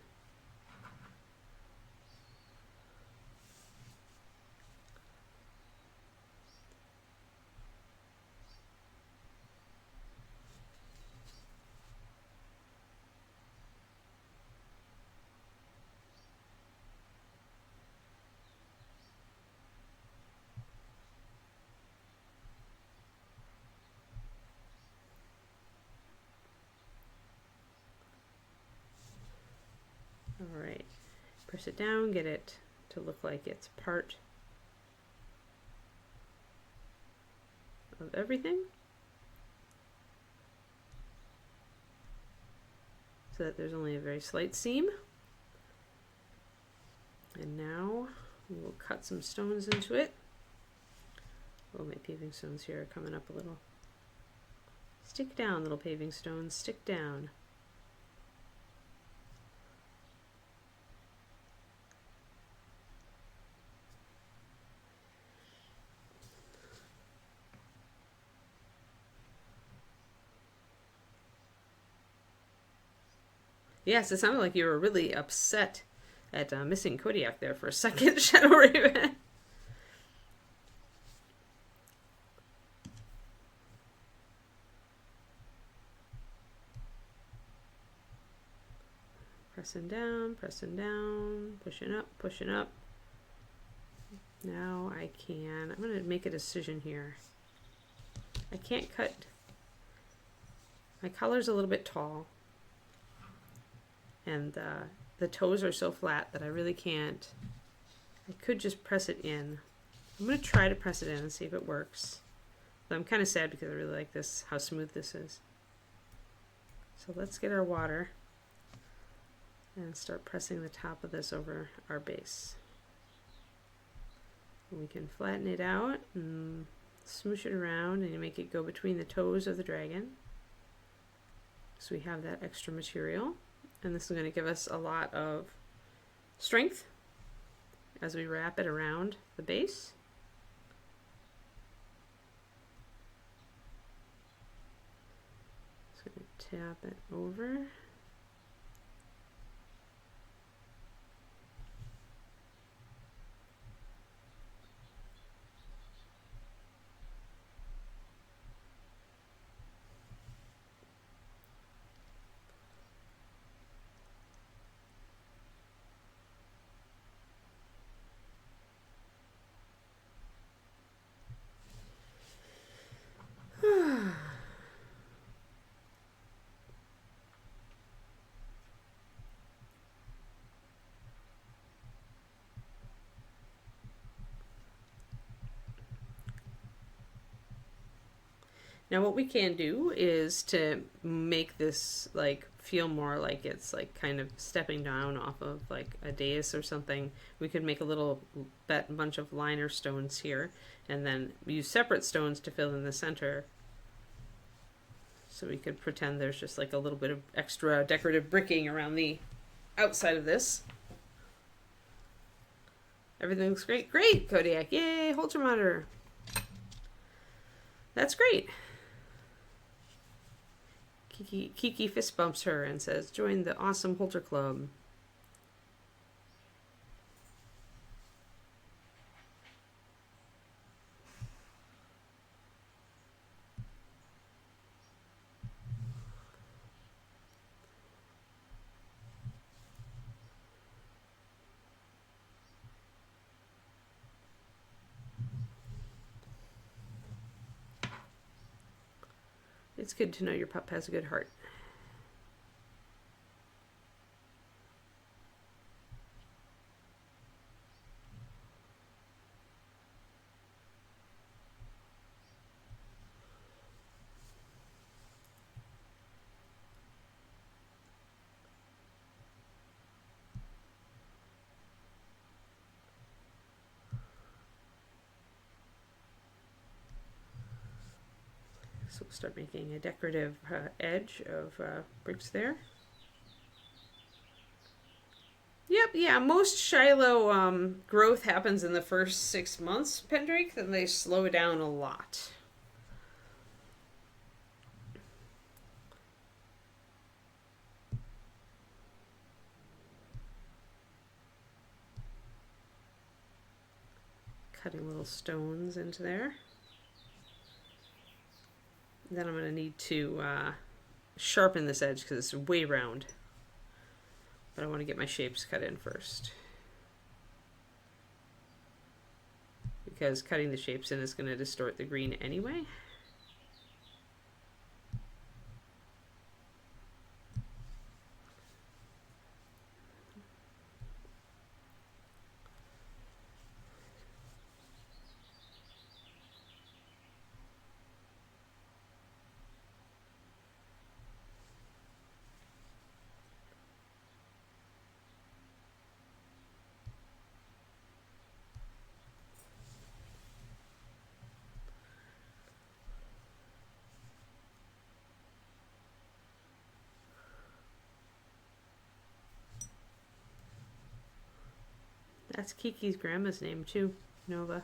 All right, press it down, get it to look like it's part of everything, so that there's only a very slight seam. And now we'll cut some stones into it. Oh, my paving stones here are coming up a little. Stick down, little paving stones, stick down. Yes, it sounded like you were really upset at missing Kodiak there for a second, Shadow Raven. Pressing down, pushing up, pushing up. Now I can, I'm going to make a decision here. I can't cut, my collar's a little bit tall. And the toes are so flat that I really can't, I could just press it in. I'm going to try to press it in and see if it works. But I'm kind of sad because I really like this, how smooth this is. So let's get our water and start pressing the top of this over our base. And we can flatten it out and smoosh it around and make it go between the toes of the dragon. So we have that extra material. And this is going to give us a lot of strength as we wrap it around the base. Just going to tap it over. Now what we can do is to make this like feel more like it's like kind of stepping down off of like a dais or something. We could make a little bunch of liner stones here and then use separate stones to fill in the center. So we could pretend there's just like a little bit of extra decorative bricking around the outside of this. Everything looks great. Great, Kodiak. Yay, Holter monitor. That's great. Kiki fist bumps her and says, join the awesome Holter Club. It's good to know your pup has a good heart. So we'll start making a decorative edge of bricks there. Yep, yeah, most Shiloh growth happens in the first 6 months, Pendrake, then they slow down a lot. Cutting little stones into there. Then I'm going to need to sharpen this edge because it's way round. But I want to get my shapes cut in first. Because cutting the shapes in is going to distort the green anyway. That's Kiki's grandma's name too, Nova.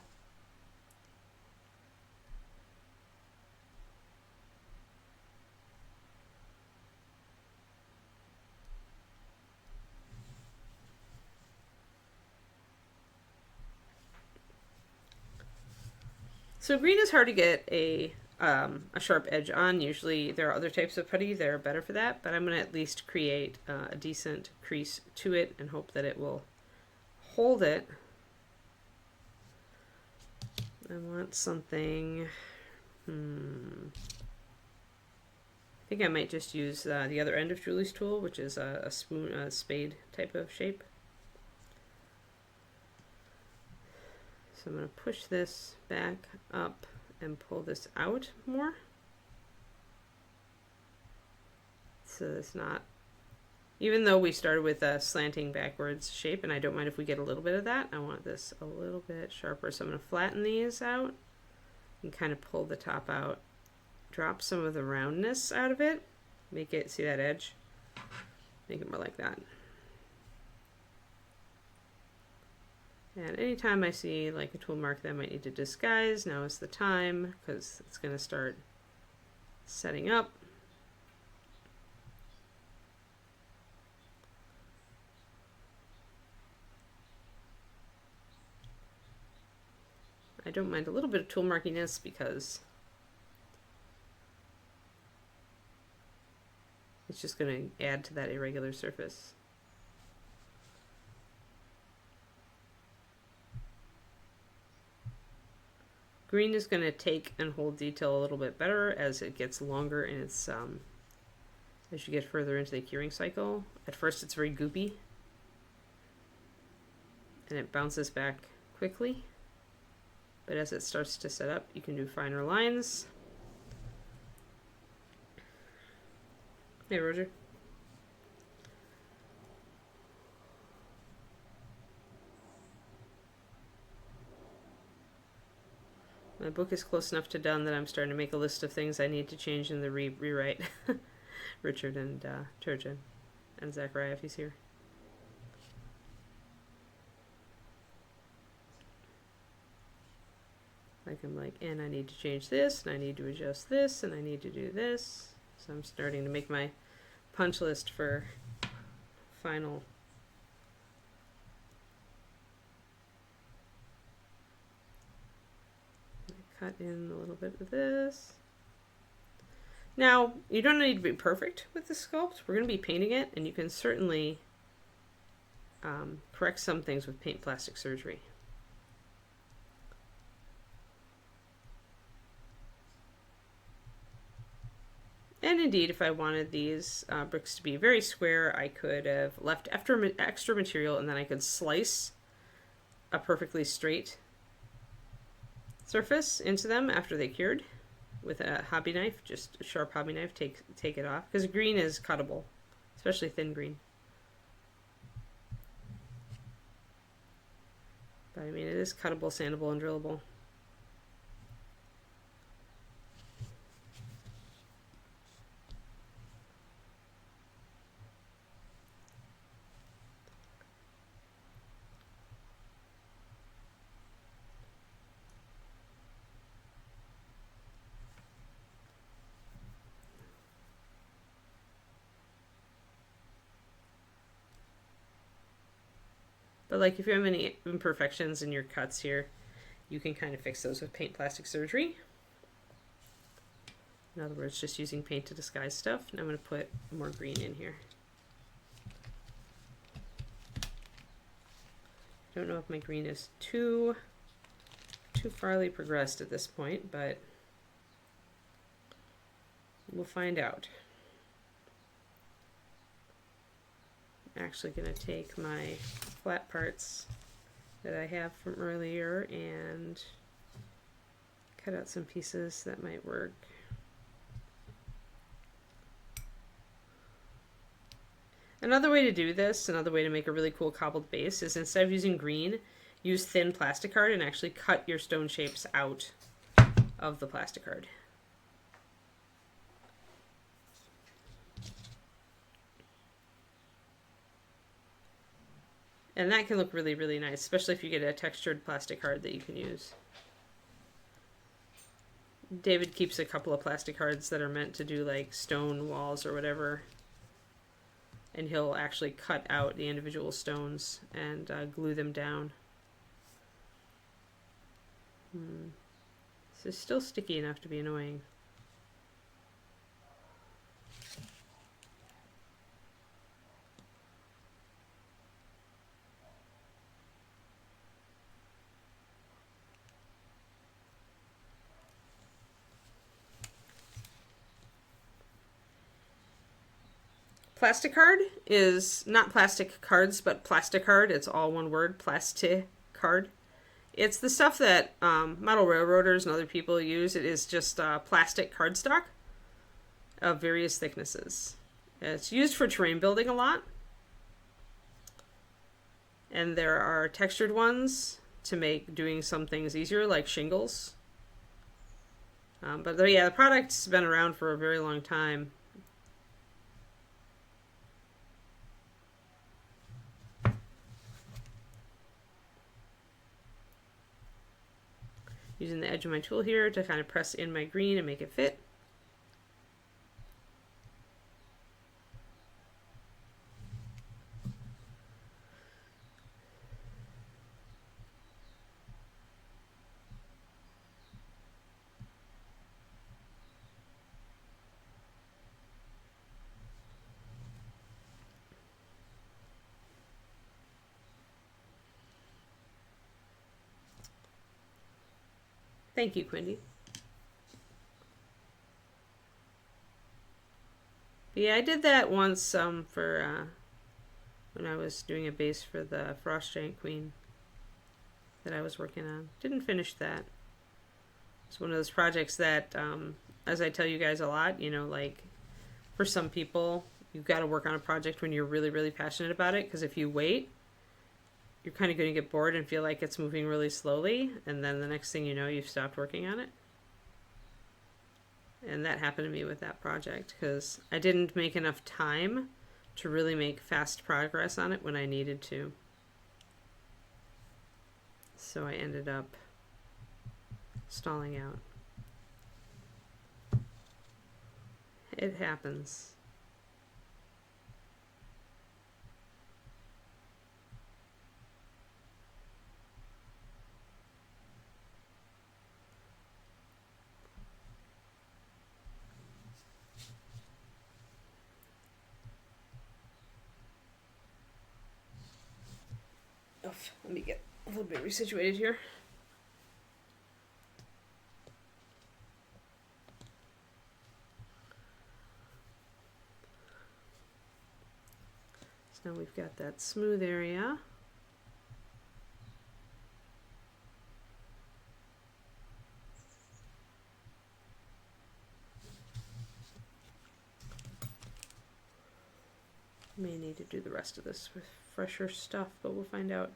So green is hard to get a sharp edge on. Usually there are other types of putty that are better for that, but I'm going to at least create a decent crease to it and hope that it will hold it. I want something, I think I might just use the other end of Julie's tool, which is a spade type of shape. So I'm going to push this back up and pull this out more. So it's not, even though we started with a slanting backwards shape, and I don't mind if we get a little bit of that, I want this a little bit sharper. So I'm going to flatten these out and kind of pull the top out, drop some of the roundness out of it, make it, see that edge? Make it more like that. And anytime I see like a tool mark that I might need to disguise, now is the time, because it's going to start setting up. I don't mind a little bit of tool markiness because it's just going to add to that irregular surface. Green is going to take and hold detail a little bit better as it gets longer and it's as you get further into the curing cycle. At first it's very goopy and it bounces back quickly, but as it starts to set up you can do finer lines. Hey Roger. My book is close enough to done that I'm starting to make a list of things I need to change in the rewrite. Richard and Turgeon and Zachariah if he's here. Like I'm like, and I need to change this, and I need to adjust this, and I need to do this. So I'm starting to make my punch list for final. Cut in a little bit of this. Now, you don't need to be perfect with the sculpt. We're going to be painting it, and you can certainly correct some things with paint plastic surgery. And indeed, if I wanted these bricks to be very square, I could have left extra material, and then I could slice a perfectly straight surface into them after they cured with a hobby knife, just a sharp hobby knife, take it off, because green is cuttable, especially thin green. But I mean, it is cuttable, sandable, and drillable. But like if you have any imperfections in your cuts here, you can kind of fix those with paint plastic surgery. In other words, just using paint to disguise stuff. And I'm going to put more green in here. I don't know if my green is too farly progressed at this point, but we'll find out. Actually going to take my flat parts that I have from earlier and cut out some pieces that might work. Another way to do this, another way to make a really cool cobbled base, is instead of using green, use thin plastic card and actually cut your stone shapes out of the plastic card. And that can look really, really nice, especially if you get a textured plastic card that you can use. David keeps a couple of plastic cards that are meant to do like stone walls or whatever. And he'll actually cut out the individual stones and glue them down. This is still sticky enough to be annoying. Plasticard is not plastic cards, but plasticard. It's all one word, plasticard. It's the stuff that model railroaders and other people use. It is just plastic cardstock of various thicknesses. It's used for terrain building a lot. And there are textured ones to make doing some things easier, like shingles. But yeah, the product's been around for a very long time. Using the edge of my tool here to kind of press in my green and make it fit. Thank you, Quindy. But yeah, I did that once for when I was doing a base for the Frost Giant Queen that I was working on. Didn't finish that. It's one of those projects that, as I tell you guys a lot, you know, like for some people, you've got to work on a project when you're really, really passionate about it, because if you wait, you're kind of going to get bored and feel like it's moving really slowly, and then the next thing you know, you've stopped working on it. And that happened to me with that project, because I didn't make enough time to really make fast progress on it when I needed to. So I ended up stalling out. It happens. Let me get a little bit resituated here. So now we've got that smooth area. May need to do the rest of this with fresher stuff, but we'll find out.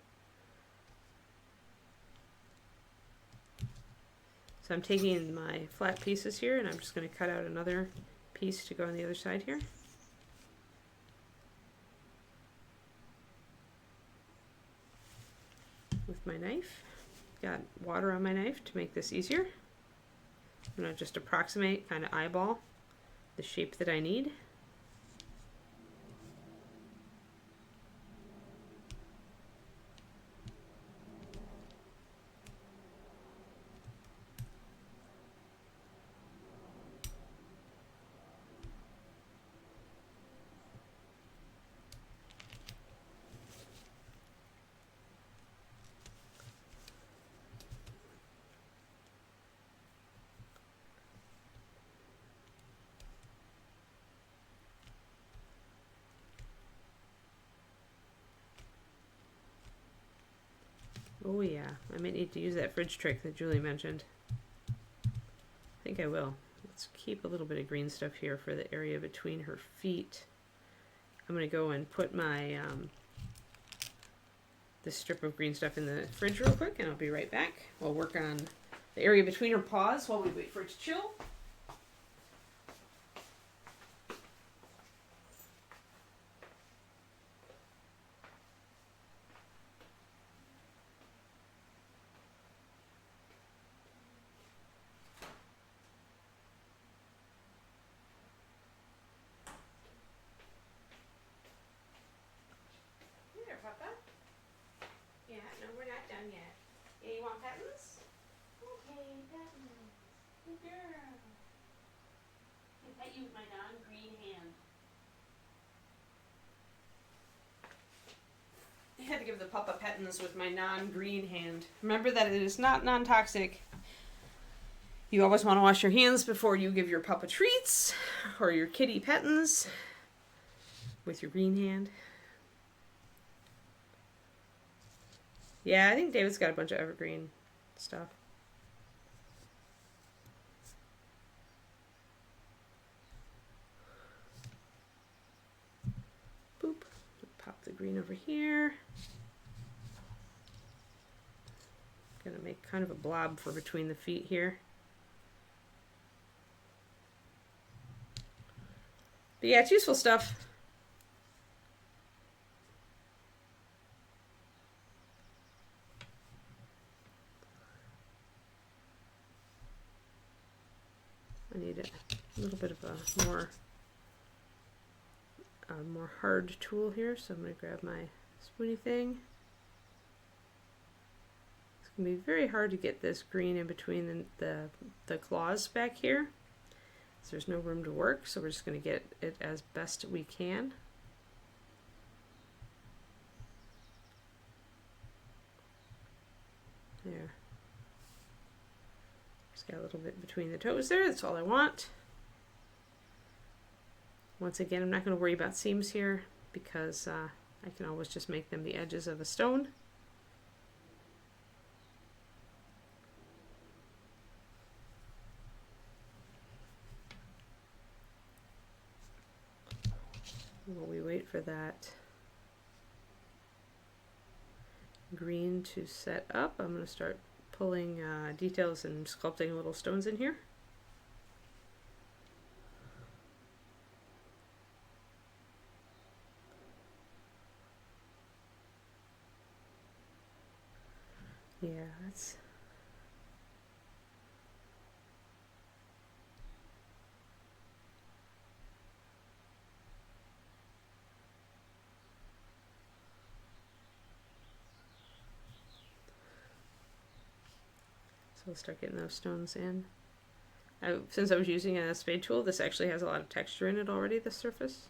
So I'm taking my flat pieces here, and I'm just going to cut out another piece to go on the other side here. With my knife. Got water on my knife to make this easier. I'm going to just approximate, kind of eyeball, the shape that I need. Oh yeah, I might need to use that fridge trick that Julie mentioned. I think I will. Let's keep a little bit of green stuff here for the area between her feet. I'm going to go and put my this strip of green stuff in the fridge real quick, and I'll be right back. We'll work on the area between her paws while we wait for it to chill. Yeah, no, we're not done yet. Yeah, you want patents? Okay, patents. Good girl. I pet you with my non-green hand. I had to give the pup a pettins with my non-green hand. Remember that it is not non-toxic. You always want to wash your hands before you give your pup a treats or your kitty pettins with your green hand. Yeah, I think David's got a bunch of evergreen stuff. Boop. Pop the green over here. Gonna make kind of a blob for between the feet here. But yeah, it's useful stuff. I need a little bit of a more hard tool here, so I'm going to grab my spoony thing. It's going to be very hard to get this green in between the claws back here. So there's no room to work, so we're just going to get it as best we can. There. Just got a little bit between the toes there, that's all I want. Once again, I'm not going to worry about seams here because I can always just make them the edges of a stone. While we wait for that green to set up, I'm going to start pulling details and sculpting little stones in here. Yeah, that's... So we'll start getting those stones in. Since I was using a spade tool, this actually has a lot of texture in it already, the surface.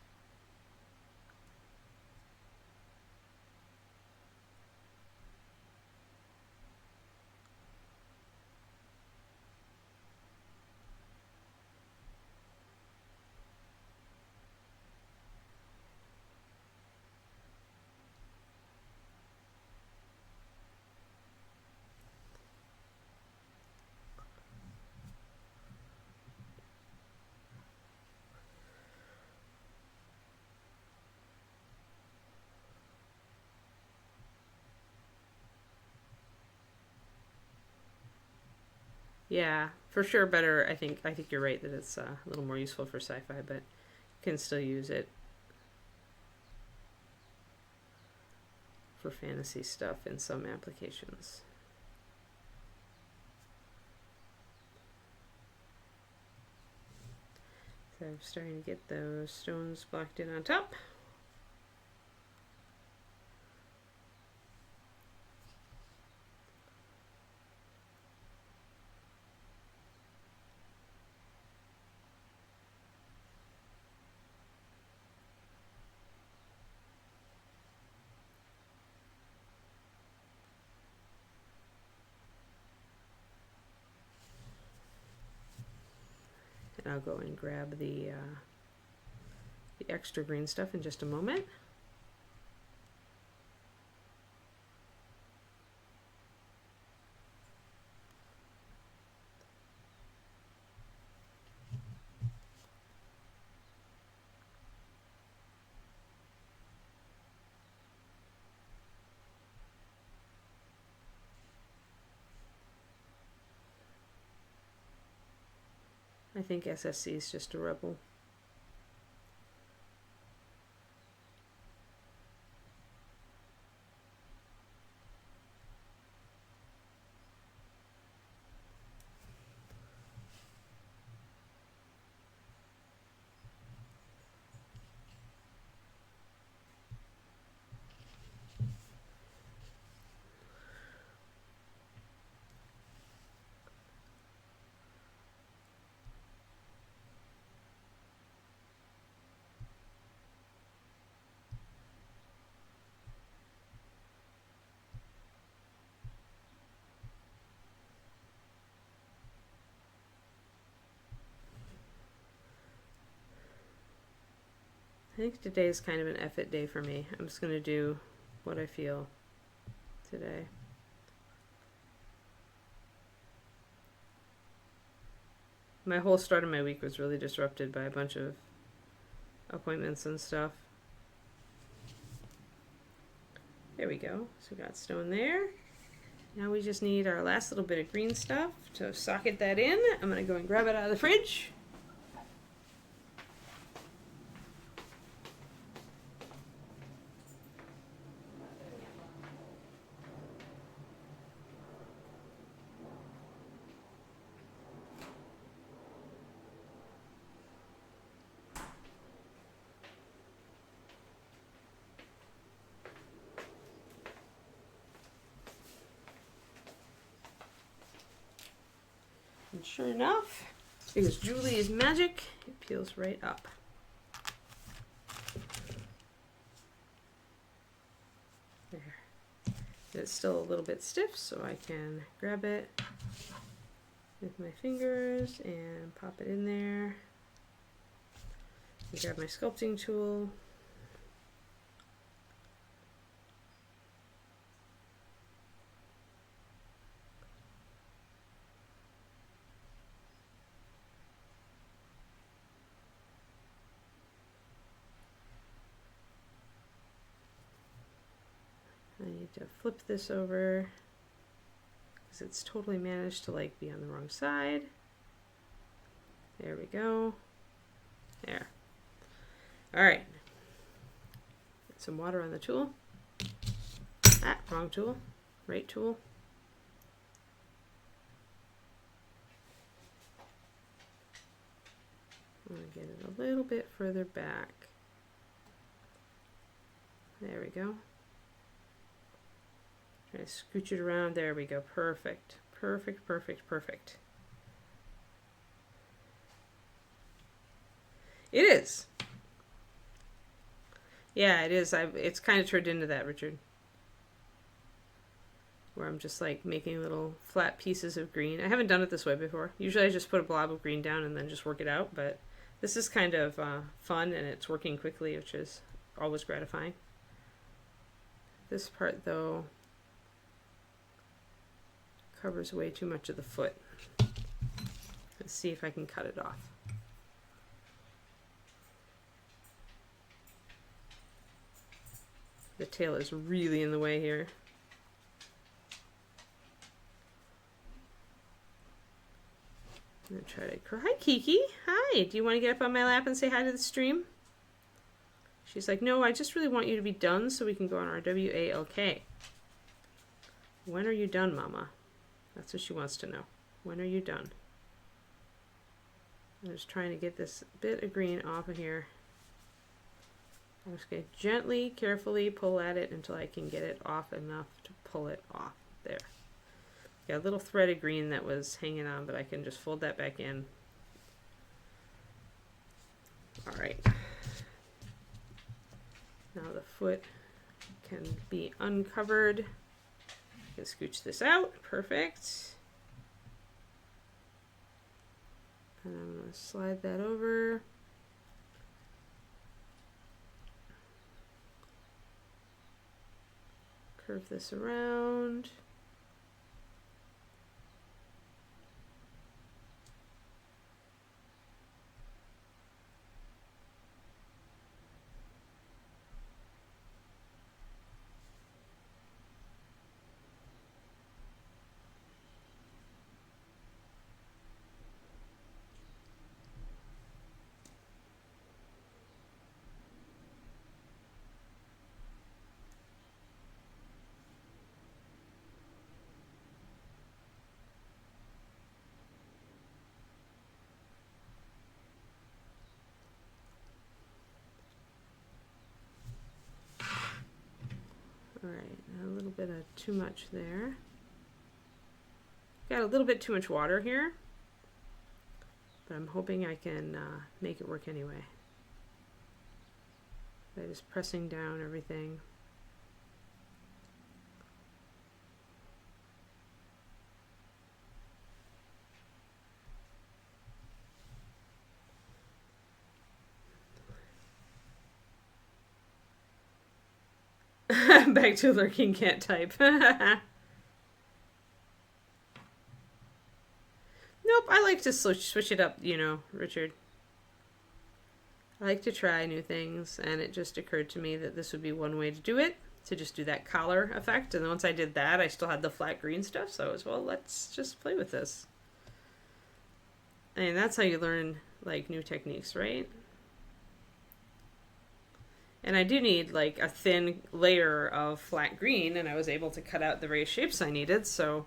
Yeah, for sure better. I think you're right that it's a little more useful for sci-fi, but you can still use it for fantasy stuff in some applications. So I'm starting to get those stones blocked in on top. And I'll go and grab the extra green stuff in just a moment. I think SSC is just a rebel. I think today is kind of an effort day for me. I'm just going to do what I feel today. My whole start of my week was really disrupted by a bunch of appointments and stuff. There we go. So we got stone there. Now we just need our last little bit of green stuff to socket that in. I'm going to go and grab it out of the fridge. And sure enough, because Julie is magic, it peels right up. There. It's still a little bit stiff, so I can grab it with my fingers and pop it in there. And grab my sculpting tool. I need to flip this over because it's totally managed to like be on the wrong side. There we go. There. All right. Get some water on the tool. Ah, wrong tool. Right tool. I'm going to get it a little bit further back. There we go. Try to scooch it around. There we go. Perfect. Perfect, perfect, perfect. It is. Yeah, it is. It's kind of turned into that, Richard. Where I'm just like making little flat pieces of green. I haven't done it this way before. Usually I just put a blob of green down and then just work it out. But this is kind of fun and it's working quickly, which is always gratifying. This part, though, covers way too much of the foot. Let's see if I can cut it off. The tail is really in the way here. I'm gonna try to hi Kiki. Hi, do you want to get up on my lap and say hi to the stream? She's like, no, I just really want you to be done so we can go on our WALK. When are you done, Mama? That's what she wants to know. When are you done? I'm just trying to get this bit of green off of here. I'm just going to gently, carefully pull at it until I can get it off enough to pull it off. There. Got a little thread of green that was hanging on, but I can just fold that back in. All right. Now the foot can be uncovered. I can scooch this out. Perfect. And I'm going to slide that over. Curve this around. All right, a little bit of too much there. Got a little bit too much water here, but I'm hoping I can make it work anyway. By just pressing down everything. Back to lurking, can't type. Nope, I like to switch it up, you know, Richard. I like to try new things, and it just occurred to me that this would be one way to do it, to just do that collar effect. And then once I did that, I still had the flat green stuff, so I was, well, let's just play with this. And that's how you learn, like, new techniques, right? And I do need, like, a thin layer of flat green, and I was able to cut out the various shapes I needed, so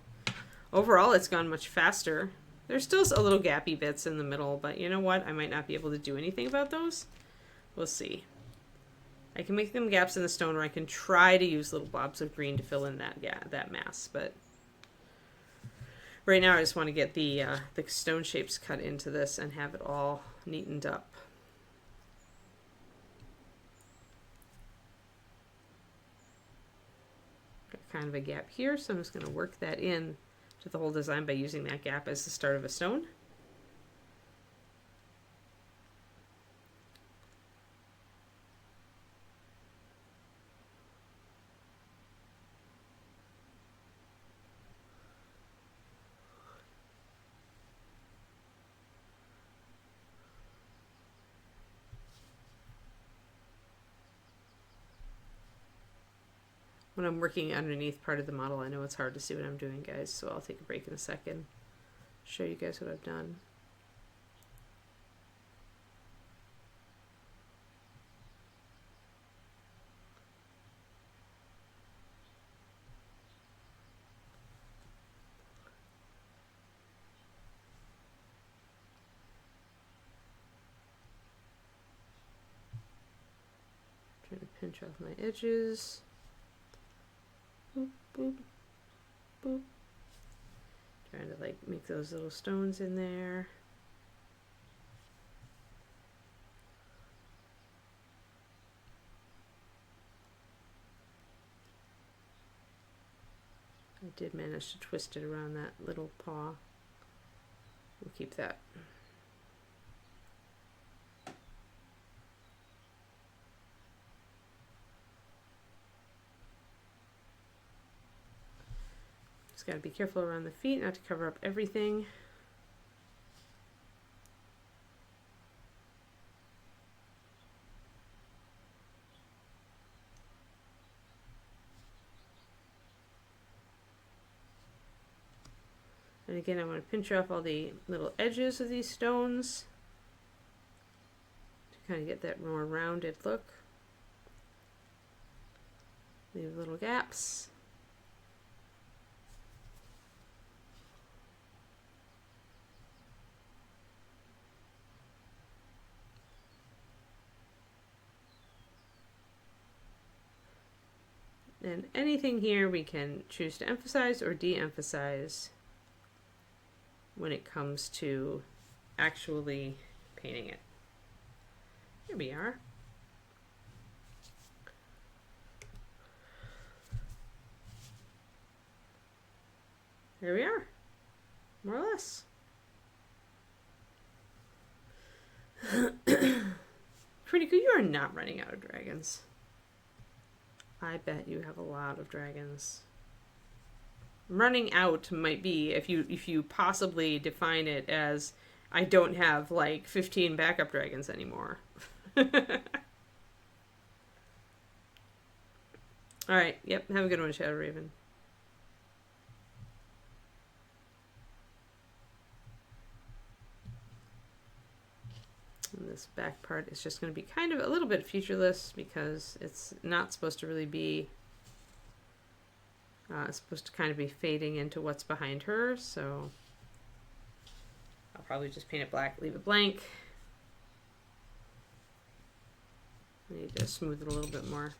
overall it's gone much faster. There's still a little gappy bits in the middle, but you know what? I might not be able to do anything about those. We'll see. I can make them gaps in the stone, or I can try to use little blobs of green to fill in that mass, but right now I just want to get the stone shapes cut into this and have it all neatened up. Kind of a gap here, so I'm just going to work that in to the whole design by using that gap as the start of a stone. When I'm working underneath part of the model, I know it's hard to see what I'm doing, guys, so I'll take a break in a second, show you guys what I've done. Trying to pinch off my edges. Boop, boop, boop. Trying to like make those little stones in there. I did manage to twist it around that little paw. We'll keep that. Got to be careful around the feet, not to cover up everything. And again, I want to pinch off all the little edges of these stones to kind of get that more rounded look. Leave little gaps. And anything here we can choose to emphasize or de-emphasize when it comes to actually painting it. Here we are. There we are, more or less. Pretty good. You are not running out of dragons. I bet you have a lot of dragons. Running out might be if you possibly define it as I don't have like 15 backup dragons anymore. Alright, yep, have a good one, Shadow Raven. And this back part is just going to be kind of a little bit featureless because it's not supposed to really be, it's supposed to kind of be fading into what's behind her, so I'll probably just paint it black, leave it blank. I need to smooth it a little bit more.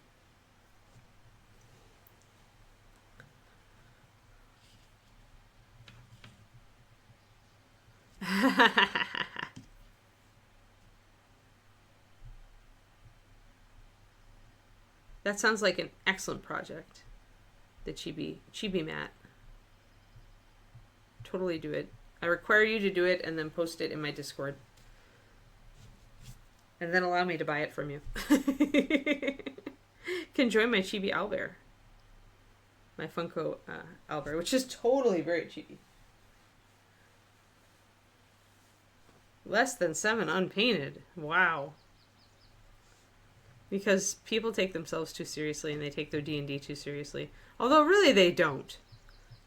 That sounds like an excellent project. The chibi mat. Totally do it. I require you to do it and then post it in my Discord. And then allow me to buy it from you. Can join my Chibi Owlbear. My Funko Owlbear, which is totally very chibi. Less than 7 unpainted. Wow. Because people take themselves too seriously and they take their D&D too seriously. Although really they don't.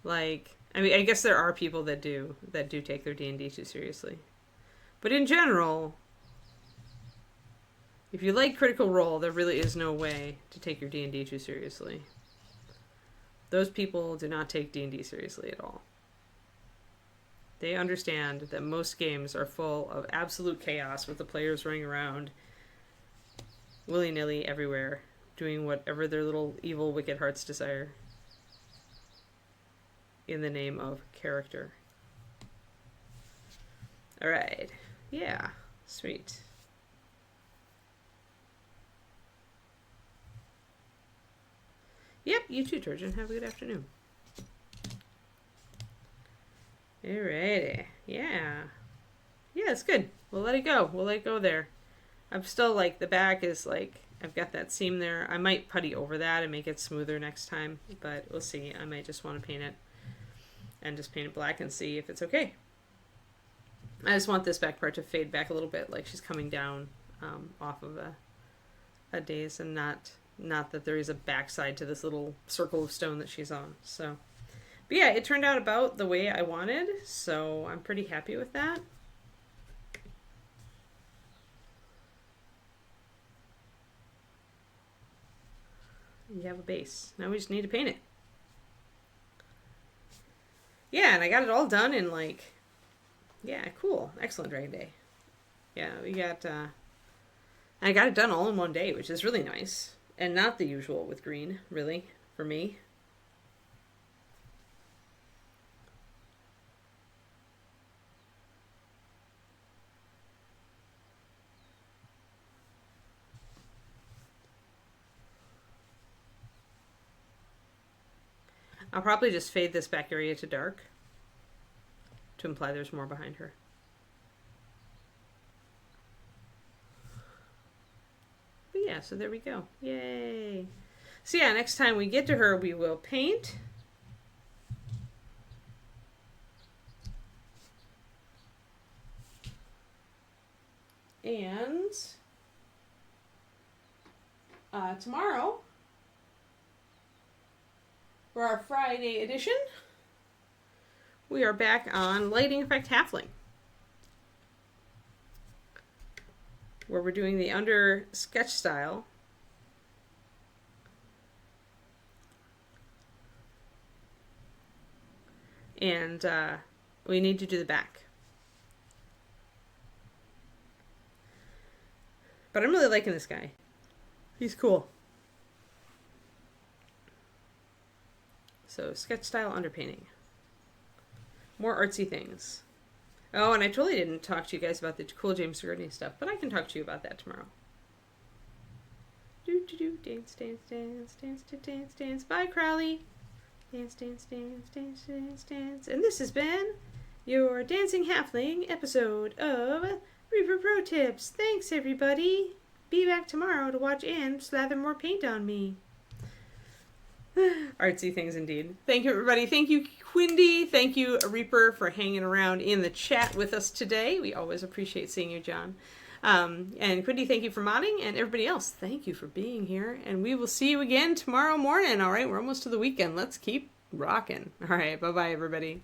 Like, I mean, I guess there are people that do take their D&D too seriously. But in general, if you like Critical Role, there really is no way to take your D&D too seriously. Those people do not take D&D seriously at all. They understand that most games are full of absolute chaos with the players running around willy-nilly everywhere, doing whatever their little evil, wicked hearts desire in the name of character. Alright. Yeah. Sweet. Yep, you too, Turgeon. Have a good afternoon. Alrighty. Yeah. Yeah, it's good. We'll let it go. We'll let it go there. I'm still like, the back is like, I've got that seam there. I might putty over that and make it smoother next time, but we'll see. I might just want to paint it and just paint it black and see if it's okay. I just want this back part to fade back a little bit, like she's coming down off of a dais, and not that there is a backside to this little circle of stone that she's on. So, but yeah, it turned out about the way I wanted, so I'm pretty happy with that. You have a base. Now we just need to paint it. Yeah, and I got it all done in like, yeah, cool. Excellent Dragon Day. Yeah, we got, I got it done all in one day, which is really nice. And not the usual with green, really, for me. I'll probably just fade this back area to dark to imply there's more behind her. But yeah, so there we go. Yay. So yeah, next time we get to her, we will paint. And tomorrow, for our Friday edition, we are back on Lighting Effect Halfling, where we're doing the under sketch style. And we need to do the back. But I'm really liking this guy. He's cool. So, sketch style underpainting. More artsy things. Oh, and I totally didn't talk to you guys about the cool James Gurney stuff, but I can talk to you about that tomorrow. Do do do, dance, dance, dance, dance, dance, dance, dance. Bye, Crowley. Dance, dance, dance, dance, dance, dance. And this has been your Dancing Halfling episode of Reaper Pro Tips. Thanks, everybody. Be back tomorrow to watch Anne slather more paint on me. Artsy things indeed. Thank you, everybody. Thank you, Quindy. Thank you, Reaper, for hanging around in the chat with us today. We always appreciate seeing you, John. And Quindy, thank you for modding. And everybody else, thank you for being here. And we will see you again tomorrow morning. All right, we're almost to the weekend. Let's keep rocking. All right, bye-bye, everybody.